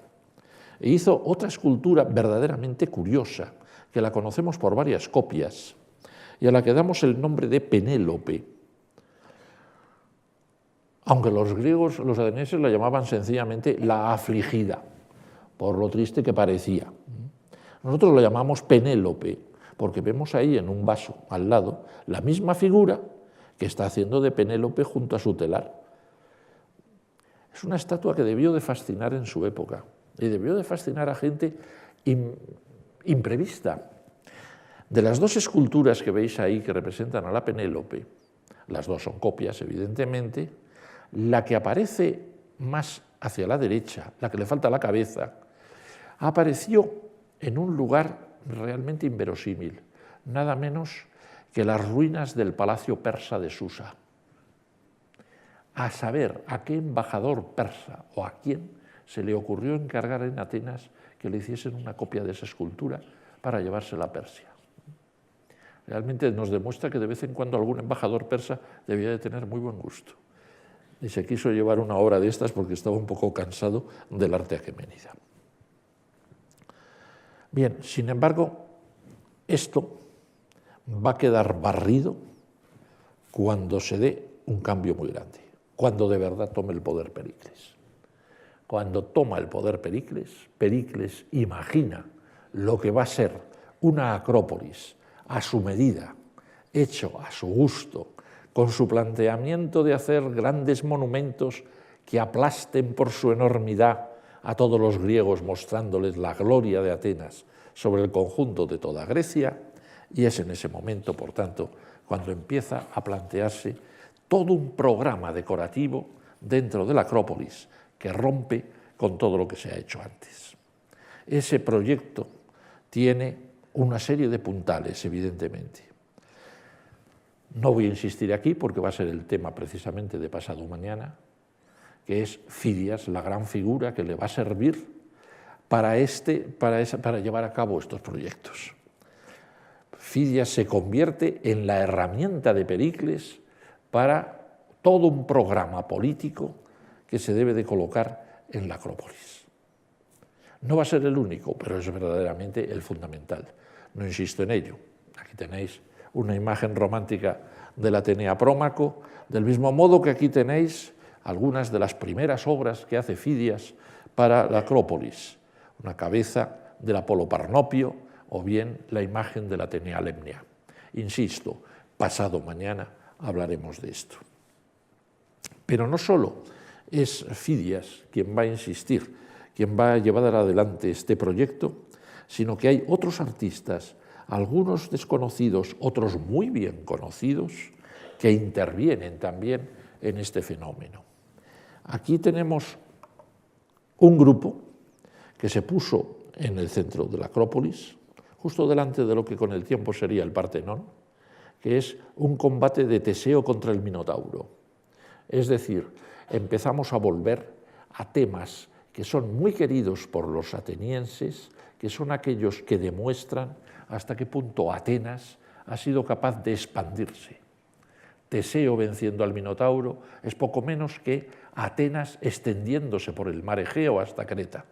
E hizo otra escultura verdaderamente curiosa, que la conocemos por varias copias, y a la que damos el nombre de Penélope. Aunque los griegos, los atenienses, la llamaban sencillamente la afligida, por lo triste que parecía. Nosotros la llamamos Penélope, porque vemos ahí en un vaso al lado la misma figura que está haciendo de Penélope junto a su telar. Es una estatua que debió de fascinar en su época y debió de fascinar a gente imprevista. De las dos esculturas que veis ahí que representan a la Penélope, las dos son copias, evidentemente, la que aparece más hacia la derecha, la que le falta la cabeza, apareció en un lugar realmente inverosímil, nada menos que las ruinas del palacio persa de Susa. A saber a qué embajador persa o a quién se le ocurrió encargar en Atenas que le hiciesen una copia de esa escultura para llevársela a Persia. Realmente nos demuestra que de vez en cuando algún embajador persa debía de tener muy buen gusto. Y se quiso llevar una obra de estas porque estaba un poco cansado del arte aqueménida. Bien, sin embargo, esto va a quedar barrido cuando se dé un cambio muy grande, cuando de verdad tome el poder Pericles. Cuando toma el poder Pericles, Pericles imagina lo que va a ser una Acrópolis a su medida, hecho a su gusto, con su planteamiento de hacer grandes monumentos que aplasten por su enormidad a todos los griegos, mostrándoles la gloria de Atenas sobre el conjunto de toda Grecia, y es en ese momento, por tanto, cuando empieza a plantearse todo un programa decorativo dentro de la Acrópolis que rompe con todo lo que se ha hecho antes. Ese proyecto tiene una serie de puntales, evidentemente. No voy a insistir aquí porque va a ser el tema precisamente de pasado mañana, que es Fidias, la gran figura que le va a servir para llevar a cabo estos proyectos. Fidias se convierte en la herramienta de Pericles para todo un programa político que se debe de colocar en la Acrópolis. No va a ser el único, pero es verdaderamente el fundamental. No insisto en ello. Aquí tenéis una imagen romántica del Atenea Prómaco, del mismo modo que aquí tenéis algunas de las primeras obras que hace Fidias para la Acrópolis, una cabeza del Apolo Parnopio o bien la imagen de la Atenea Lemnia. Insisto, pasado mañana hablaremos de esto. Pero no solo es Fidias quien va a insistir, quien va a llevar adelante este proyecto, sino que hay otros artistas, algunos desconocidos, otros muy bien conocidos, que intervienen también en este fenómeno. Aquí tenemos un grupo que se puso en el centro de la Acrópolis, justo delante de lo que con el tiempo sería el Partenón, que es un combate de Teseo contra el Minotauro. Es decir, empezamos a volver a temas que son muy queridos por los atenienses, que son aquellos que demuestran hasta qué punto Atenas ha sido capaz de expandirse. Teseo venciendo al Minotauro es poco menos que Atenas extendiéndose por el mar Egeo hasta Creta.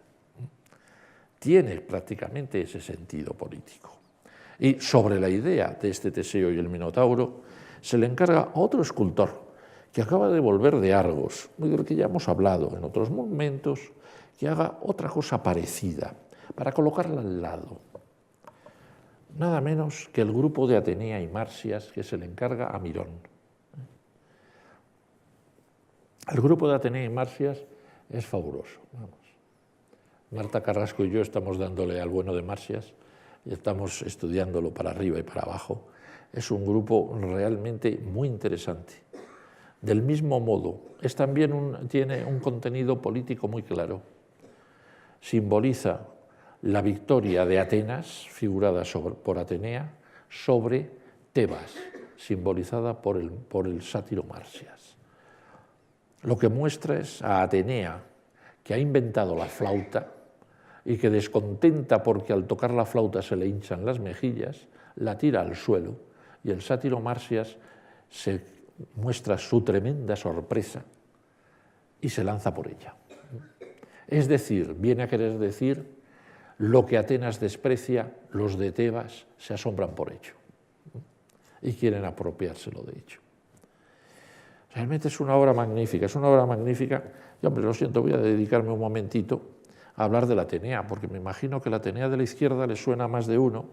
Tiene prácticamente ese sentido político. Y sobre la idea de este Teseo y el Minotauro se le encarga a otro escultor que acaba de volver de Argos, del que ya hemos hablado en otros momentos, que haga otra cosa parecida, para colocarla al lado. Nada menos que el grupo de Atenea y Marsias que se le encarga a Mirón. El grupo de Atenea y Marsias es fabuloso. Vamos. Marta Carrasco y yo estamos dándole al bueno de Marsias y estamos estudiándolo para arriba y para abajo. Es un grupo realmente muy interesante. Del mismo modo, tiene un contenido político muy claro. Simboliza la victoria de Atenas, figurada por Atenea, sobre Tebas, simbolizada por el sátiro Marsias. Lo que muestra es a Atenea, que ha inventado la flauta y que descontenta porque al tocar la flauta se le hinchan las mejillas, la tira al suelo y el sátiro Marsias se muestra su tremenda sorpresa y se lanza por ella. Es decir, viene a querer decir lo que Atenas desprecia, los de Tebas se asombran por ello y quieren apropiárselo de ello. Realmente es una obra magnífica, y hombre, lo siento, voy a dedicarme un momentito a hablar de la Atenea, porque me imagino que la Atenea de la izquierda le suena a más de uno,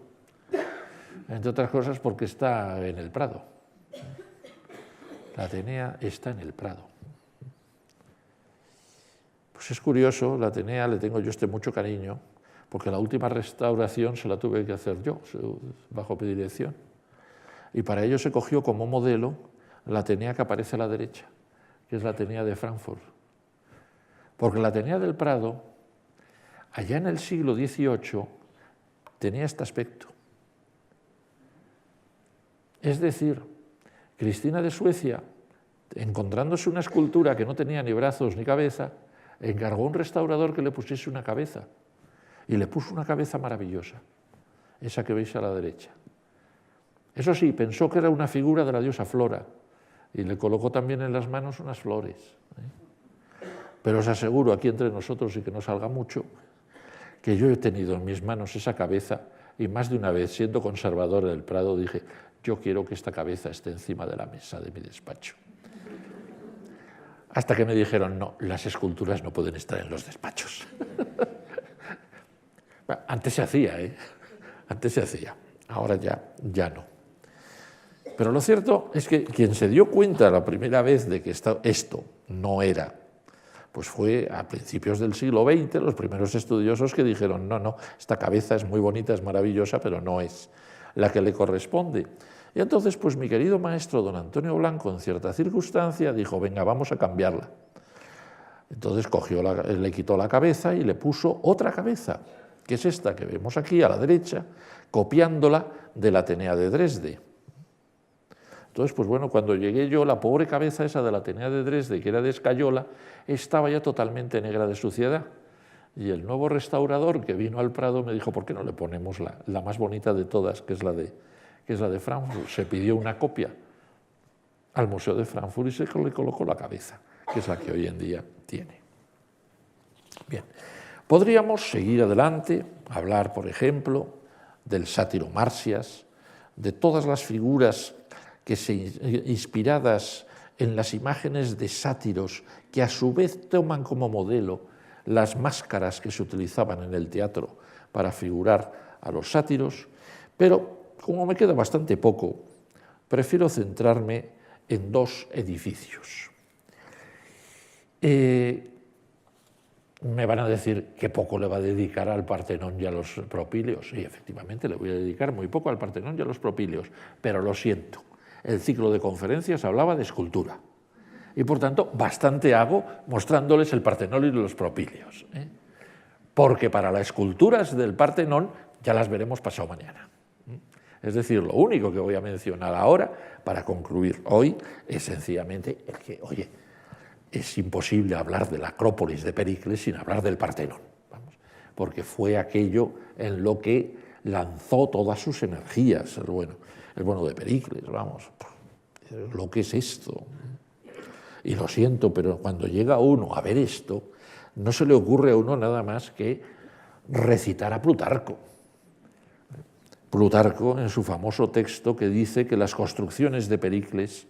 entre otras cosas porque está en el Prado. La Atenea está en el Prado. Pues es curioso, la Atenea le tengo yo mucho cariño, porque la última restauración se la tuve que hacer yo, bajo mi dirección. Y para ello se cogió como modelo la Atenea que aparece a la derecha, que es la Atenea de Frankfurt. Porque la Atenea del Prado, allá en el siglo XVIII, tenía este aspecto. Es decir, Cristina de Suecia, encontrándose una escultura que no tenía ni brazos ni cabeza, encargó a un restaurador que le pusiese una cabeza. Y le puso una cabeza maravillosa, esa que veis a la derecha. Eso sí, pensó que era una figura de la diosa Flora y le colocó también en las manos unas flores. Pero os aseguro, aquí entre nosotros y que no salga mucho, que yo he tenido en mis manos esa cabeza y más de una vez, siendo conservador del Prado, dije, yo quiero que esta cabeza esté encima de la mesa de mi despacho. Hasta que me dijeron, no, las esculturas no pueden estar en los despachos. Antes se hacía, Antes se hacía, ahora ya no. Pero lo cierto es que quien se dio cuenta la primera vez de que esto no era, pues fue a principios del siglo XX, los primeros estudiosos que dijeron, no, esta cabeza es muy bonita, es maravillosa, pero no es la que le corresponde. Y entonces, pues mi querido maestro don Antonio Blanco, en cierta circunstancia, dijo, venga, vamos a cambiarla. Entonces le quitó la cabeza y le puso otra cabeza, que es esta que vemos aquí a la derecha, copiándola de la Atenea de Dresde. Entonces, pues bueno, cuando llegué yo, la pobre cabeza esa de la Atenea de Dresde, que era de escayola, estaba ya totalmente negra de suciedad. Y el nuevo restaurador que vino al Prado me dijo, ¿por qué no le ponemos la más bonita de todas, que es la de Frankfurt? Se pidió una copia al Museo de Frankfurt y se le colocó la cabeza, que es la que hoy en día tiene. Bien, podríamos seguir adelante, hablar, por ejemplo, del sátiro Marsias, de todas las figuras inspiradas en las imágenes de sátiros que a su vez toman como modelo las máscaras que se utilizaban en el teatro para figurar a los sátiros, pero como me queda bastante poco, prefiero centrarme en dos edificios. Me van a decir que poco le va a dedicar al Partenón y a los Propíleos, y efectivamente le voy a dedicar muy poco al Partenón y a los Propíleos, pero lo siento. El ciclo de conferencias hablaba de escultura y, por tanto, bastante hago mostrándoles el Partenón y los Propíleos, porque para las esculturas del Partenón ya las veremos pasado mañana. Es decir, lo único que voy a mencionar ahora, para concluir hoy, es sencillamente el que, oye, es imposible hablar de la Acrópolis de Pericles sin hablar del Partenón, vamos, porque fue aquello en lo que lanzó todas sus energías, el bueno de Pericles, vamos, lo que es esto. Y lo siento, pero cuando llega uno a ver esto, no se le ocurre a uno nada más que recitar a Plutarco. Plutarco, en su famoso texto, que dice que las construcciones de Pericles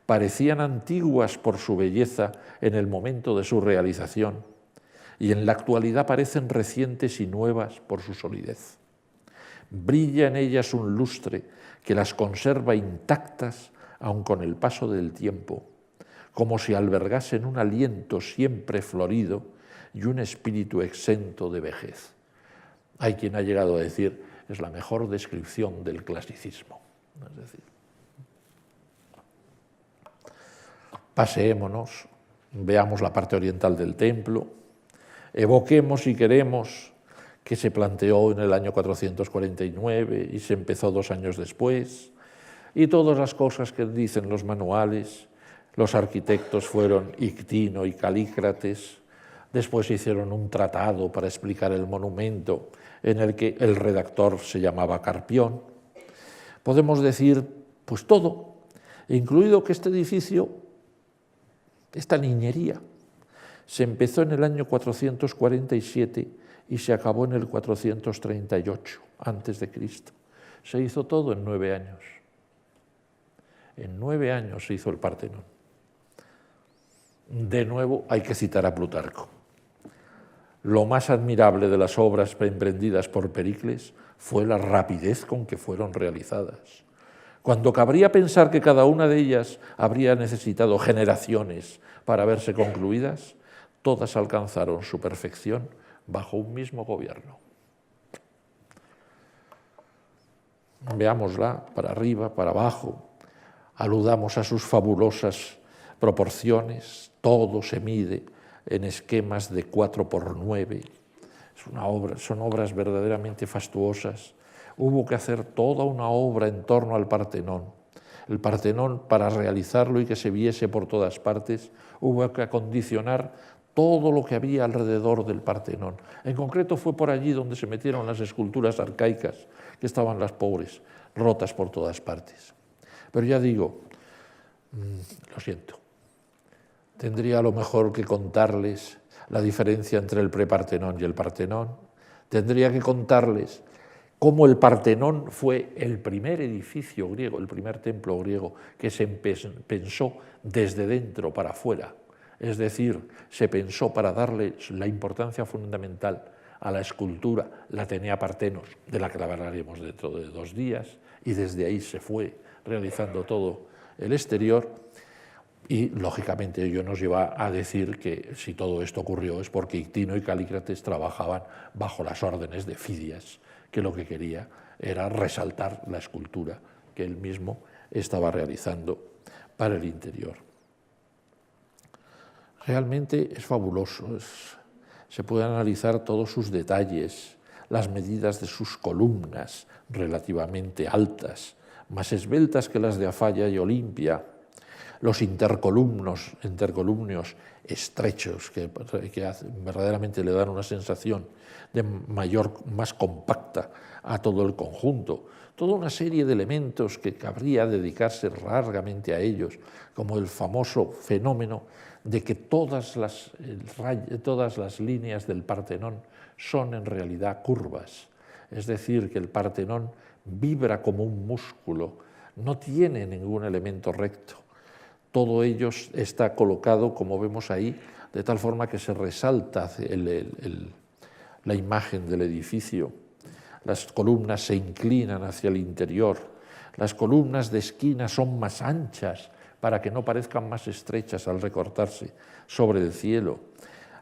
parecían antiguas por su belleza en el momento de su realización y en la actualidad parecen recientes y nuevas por su solidez. Brilla en ellas un lustre que las conserva intactas aun con el paso del tiempo, como si albergasen un aliento siempre florido y un espíritu exento de vejez. Hay quien ha llegado a decir, es la mejor descripción del clasicismo. Es decir, paseémonos, veamos la parte oriental del templo, evoquemos, si queremos, que se planteó en el año 449 y se empezó 2 años después, y todas las cosas que dicen los manuales. Los arquitectos fueron Ictino y Calícrates, después hicieron un tratado para explicar el monumento en el que el redactor se llamaba Carpión. Podemos decir pues todo, incluido que este edificio, esta niñería, se empezó en el año 447 y se acabó en el 438 a.C. Se hizo todo en 9 años. En 9 años se hizo el Partenón. De nuevo hay que citar a Plutarco. Lo más admirable de las obras emprendidas por Pericles fue la rapidez con que fueron realizadas. Cuando cabría pensar que cada una de ellas habría necesitado generaciones para verse concluidas, todas alcanzaron su perfección bajo un mismo gobierno. Veámosla para arriba, para abajo, aludamos a sus fabulosas proporciones, todo se mide en esquemas de 4×9. Son obras verdaderamente fastuosas. Hubo que hacer toda una obra en torno al Partenón. El Partenón, para realizarlo y que se viese por todas partes, hubo que acondicionar todo lo que había alrededor del Partenón. En concreto fue por allí donde se metieron las esculturas arcaicas, que estaban las pobres, rotas por todas partes. Pero ya digo, lo siento, tendría a lo mejor que contarles la diferencia entre el prepartenón y el Partenón. Tendría que contarles cómo el Partenón fue el primer edificio griego, el primer templo griego que se pensó desde dentro para afuera. Es decir, se pensó para darle la importancia fundamental a la escultura, la Atenea Partenos, de la que hablaremos dentro de 2 días, y desde ahí se fue realizando todo el exterior. Y, lógicamente, ello nos lleva a decir que si todo esto ocurrió es porque Ictino y Calícrates trabajaban bajo las órdenes de Fidias, que lo que quería era resaltar la escultura que él mismo estaba realizando para el interior. Realmente es fabuloso, se puede analizar todos sus detalles, las medidas de sus columnas, relativamente altas, más esbeltas que las de Afaya y Olimpia, los intercolumnios estrechos que verdaderamente le dan una sensación de más compacta a todo el conjunto, toda una serie de elementos que cabría dedicarse largamente a ellos, como el famoso fenómeno de que todas las líneas del Partenón son en realidad curvas, es decir, que el Partenón vibra como un músculo, no tiene ningún elemento recto. Todo ello está colocado, como vemos ahí, de tal forma que se resalta la imagen del edificio. Las columnas se inclinan hacia el interior, las columnas de esquina son más anchas para que no parezcan más estrechas al recortarse sobre el cielo.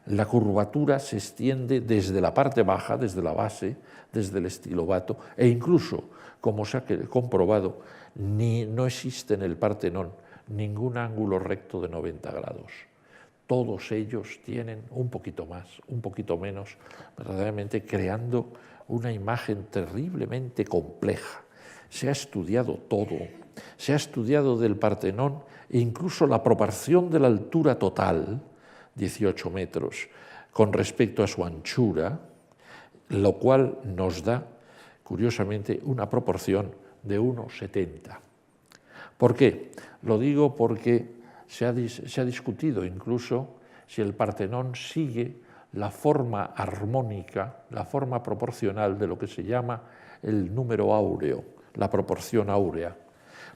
La curvatura se extiende desde la parte baja, desde la base, desde el estilobato, e incluso, como se ha comprobado, no existe en el Partenón ningún ángulo recto de 90 grados. Todos ellos tienen un poquito más, un poquito menos, verdaderamente creando una imagen terriblemente compleja. Se ha estudiado todo, se ha estudiado del Partenón e incluso la proporción de la altura total, 18 metros, con respecto a su anchura, lo cual nos da, curiosamente, una proporción de 1,70. ¿Por qué? Lo digo porque se ha discutido incluso si el Partenón sigue la forma armónica, la forma proporcional de lo que se llama el número áureo, la proporción áurea.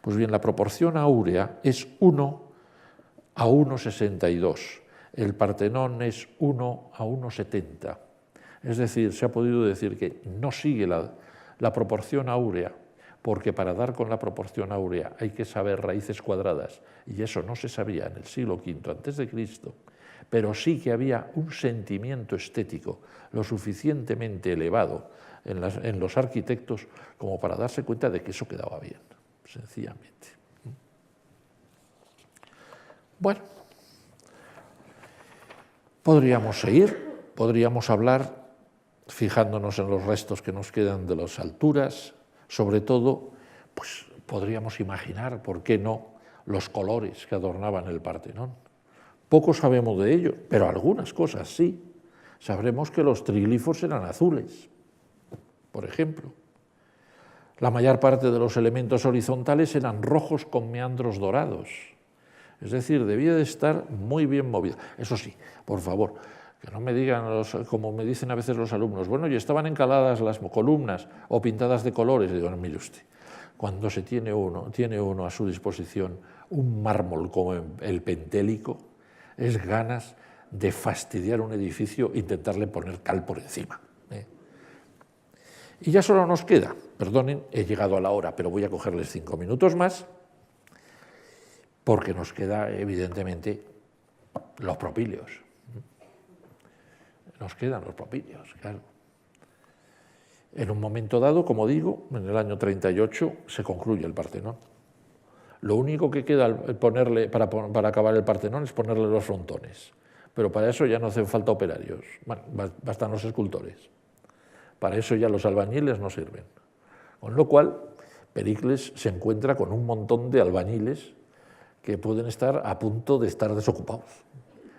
Pues bien, la proporción áurea es 1 a 1,62. El Partenón es 1 a 1,70. Es decir, se ha podido decir que no sigue la proporción áurea, porque para dar con la proporción áurea hay que saber raíces cuadradas, y eso no se sabía en el siglo V a.C., pero sí que había un sentimiento estético lo suficientemente elevado en los arquitectos como para darse cuenta de que eso quedaba bien, sencillamente. Bueno, podríamos seguir, podríamos hablar, fijándonos en los restos que nos quedan de las alturas. Sobre todo, pues podríamos imaginar, ¿por qué no?, los colores que adornaban el Partenón. Poco sabemos de ello, pero algunas cosas sí. Sabremos que los triglifos eran azules, por ejemplo. La mayor parte de los elementos horizontales eran rojos con meandros dorados. Es decir, debía de estar muy bien movido. Eso sí, por favor, que no me digan, como me dicen a veces los alumnos, bueno, y estaban encaladas las columnas o pintadas de colores. Y digo, no, mire usted, cuando se tiene uno a su disposición un mármol como el Pentélico, es ganas de fastidiar un edificio e intentarle poner cal por encima. Y ya solo nos queda, perdonen, he llegado a la hora, pero voy a cogerles 5 minutos más, porque nos queda, evidentemente, los propíleos. Nos quedan los propíleos, claro. En un momento dado, como digo, en el año 38 se concluye el Partenón. Lo único que queda para acabar el Partenón es ponerle los frontones, pero para eso ya no hacen falta operarios, bueno, bastan los escultores. Para eso ya los albañiles no sirven. Con lo cual, Pericles se encuentra con un montón de albañiles que pueden estar a punto de estar desocupados.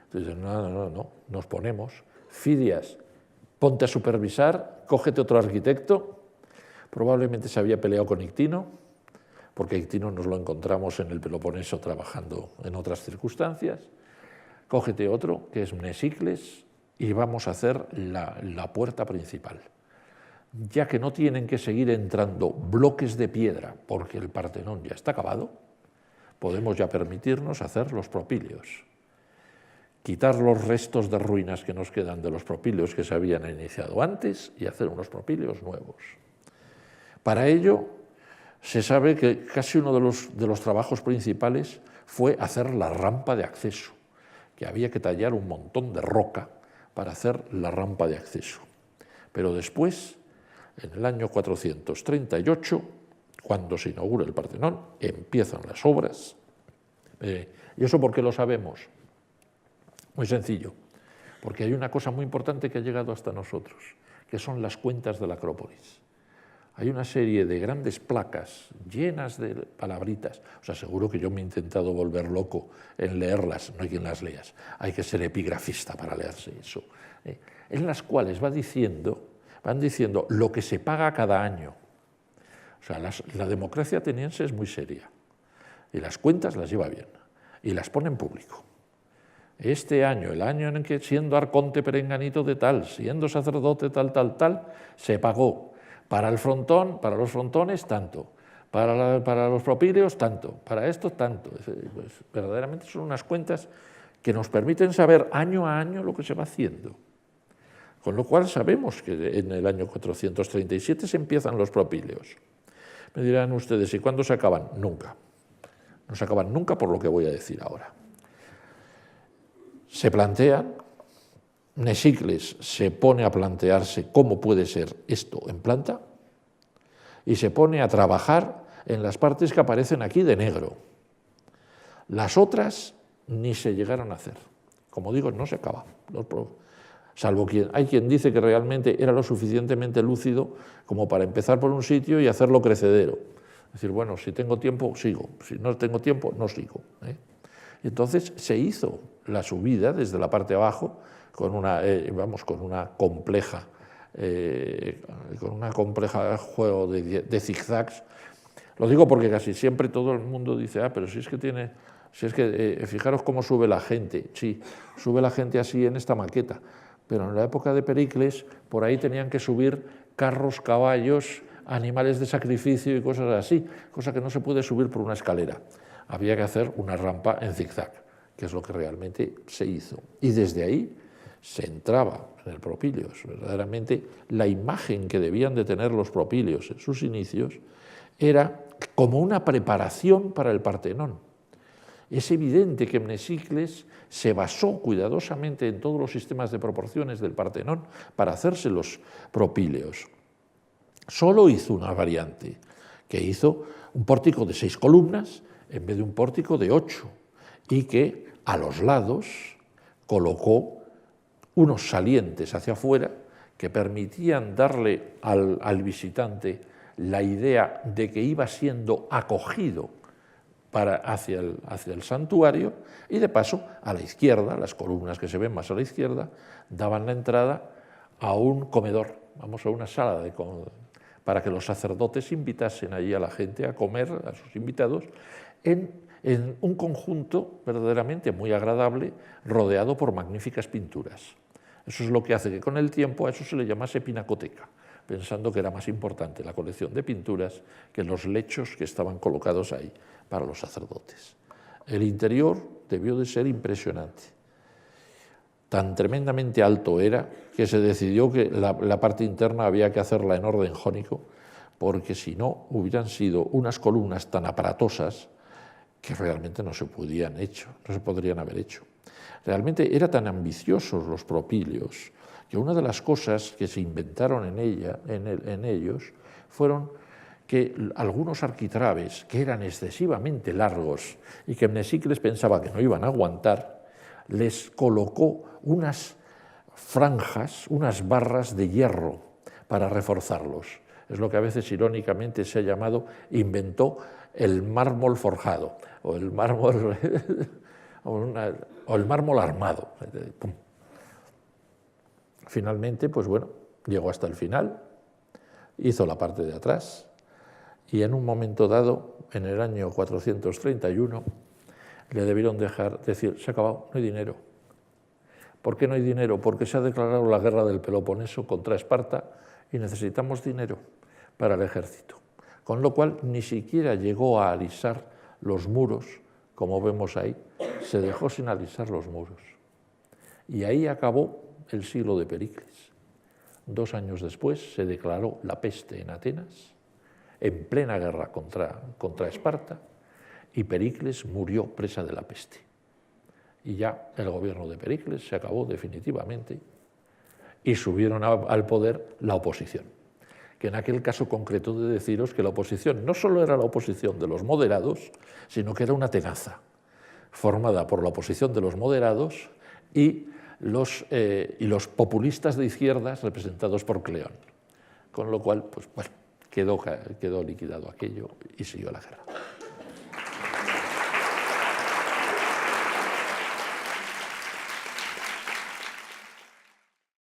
Entonces, no, nos ponemos. Fidias, ponte a supervisar, cógete otro arquitecto. Probablemente se había peleado con Ictino, porque Ictino nos lo encontramos en el Peloponeso trabajando en otras circunstancias. Cógete otro, que es Mnesicles, y vamos a hacer la puerta principal. Ya que no tienen que seguir entrando bloques de piedra, porque el Partenón ya está acabado, podemos ya permitirnos hacer los propíleos. Quitar los restos de ruinas que nos quedan de los propíleos que se habían iniciado antes y hacer unos propíleos nuevos. Para ello, se sabe que casi uno de los trabajos principales fue hacer la rampa de acceso, que había que tallar un montón de roca para hacer la rampa de acceso. Pero después, en el año 438, cuando se inaugura el Partenón, empiezan las obras. ¿Y eso por qué lo sabemos? Muy sencillo, porque hay una cosa muy importante que ha llegado hasta nosotros, que son las cuentas de la Acrópolis. Hay una serie de grandes placas llenas de palabritas. O sea, seguro que yo me he intentado volver loco en leerlas, no hay quien las lea. Hay que ser epigrafista para leerse eso. En las cuales van diciendo lo que se paga cada año. O sea, la democracia ateniense es muy seria y las cuentas las lleva bien y las pone en público. Este año, el año en que siendo arconte perenganito de tal, siendo sacerdote tal, se pagó. Para el frontón, para los frontones, tanto. Para los propíleos, tanto. Para esto, tanto. Pues, verdaderamente son unas cuentas que nos permiten saber año a año lo que se va haciendo. Con lo cual sabemos que en el año 437 se empiezan los propíleos. Me dirán ustedes, ¿y cuándo se acaban? Nunca. No se acaban nunca por lo que voy a decir ahora. Se plantean, Mnesícles se pone a plantearse cómo puede ser esto en planta y se pone a trabajar en las partes que aparecen aquí de negro. Las otras ni se llegaron a hacer. Como digo, no se acaba. Salvo hay quien dice que realmente era lo suficientemente lúcido como para empezar por un sitio y hacerlo crecedero. Es decir, bueno, si tengo tiempo, sigo. Si no tengo tiempo, no sigo. Entonces se hizo la subida desde la parte de abajo con una compleja juego de zigzags. Lo digo porque casi siempre todo el mundo dice, pero fijaros cómo sube la gente. Sí, sube la gente así en esta maqueta, pero en la época de Pericles por ahí tenían que subir carros, caballos, animales de sacrificio y cosas así, cosa que no se puede subir por una escalera. Había que hacer una rampa en zigzag, que es lo que realmente se hizo. Y desde ahí se entraba en el propíleos. Verdaderamente la imagen que debían de tener los propíleos en sus inicios era como una preparación para el Partenón. Es evidente que Mnesícles se basó cuidadosamente en todos los sistemas de proporciones del Partenón para hacerse los propíleos. Solo hizo una variante, que hizo un pórtico de 6 columnas en vez de un pórtico de 8, y que a los lados colocó unos salientes hacia afuera que permitían darle al visitante la idea de que iba siendo acogido hacia el santuario, y de paso a la izquierda, las columnas que se ven más a la izquierda, daban la entrada a un comedor, a una sala para que los sacerdotes invitasen allí a la gente a comer, a sus invitados, en un conjunto verdaderamente muy agradable, rodeado por magníficas pinturas. Eso es lo que hace que con el tiempo a eso se le llamase pinacoteca, pensando que era más importante la colección de pinturas que los lechos que estaban colocados ahí para los sacerdotes. El interior debió de ser impresionante. Tan tremendamente alto era que se decidió que la parte interna había que hacerla en orden jónico, porque si no hubieran sido unas columnas tan aparatosas que realmente no se podrían haber hecho. Realmente eran tan ambiciosos los propíleos que una de las cosas que se inventaron en ellos fueron que algunos arquitrabes, que eran excesivamente largos y que Mnesícles pensaba que no iban a aguantar, les colocó unas franjas, unas barras de hierro para reforzarlos. Es lo que a veces irónicamente se ha llamado, inventó el mármol forjado o el mármol, o el mármol armado. Finalmente, pues bueno, llegó hasta el final, hizo la parte de atrás y en un momento dado, en el año 431, le debieron decir, se ha acabado, no hay dinero. ¿Por qué no hay dinero? Porque se ha declarado la guerra del Peloponeso contra Esparta y necesitamos dinero para el ejército. Con lo cual ni siquiera llegó a alisar los muros, como vemos ahí, se dejó sin alisar los muros. Y ahí acabó el siglo de Pericles. 2 años después se declaró la peste en Atenas, en plena guerra contra Esparta, y Pericles murió presa de la peste. Y ya el gobierno de Pericles se acabó definitivamente y subieron al poder la oposición, que en aquel caso concreto de deciros que la oposición no solo era la oposición de los moderados, sino que era una tenaza formada por la oposición de los moderados y los populistas de izquierdas representados por Cleón. Con lo cual, pues, bueno, quedó liquidado aquello y siguió la guerra.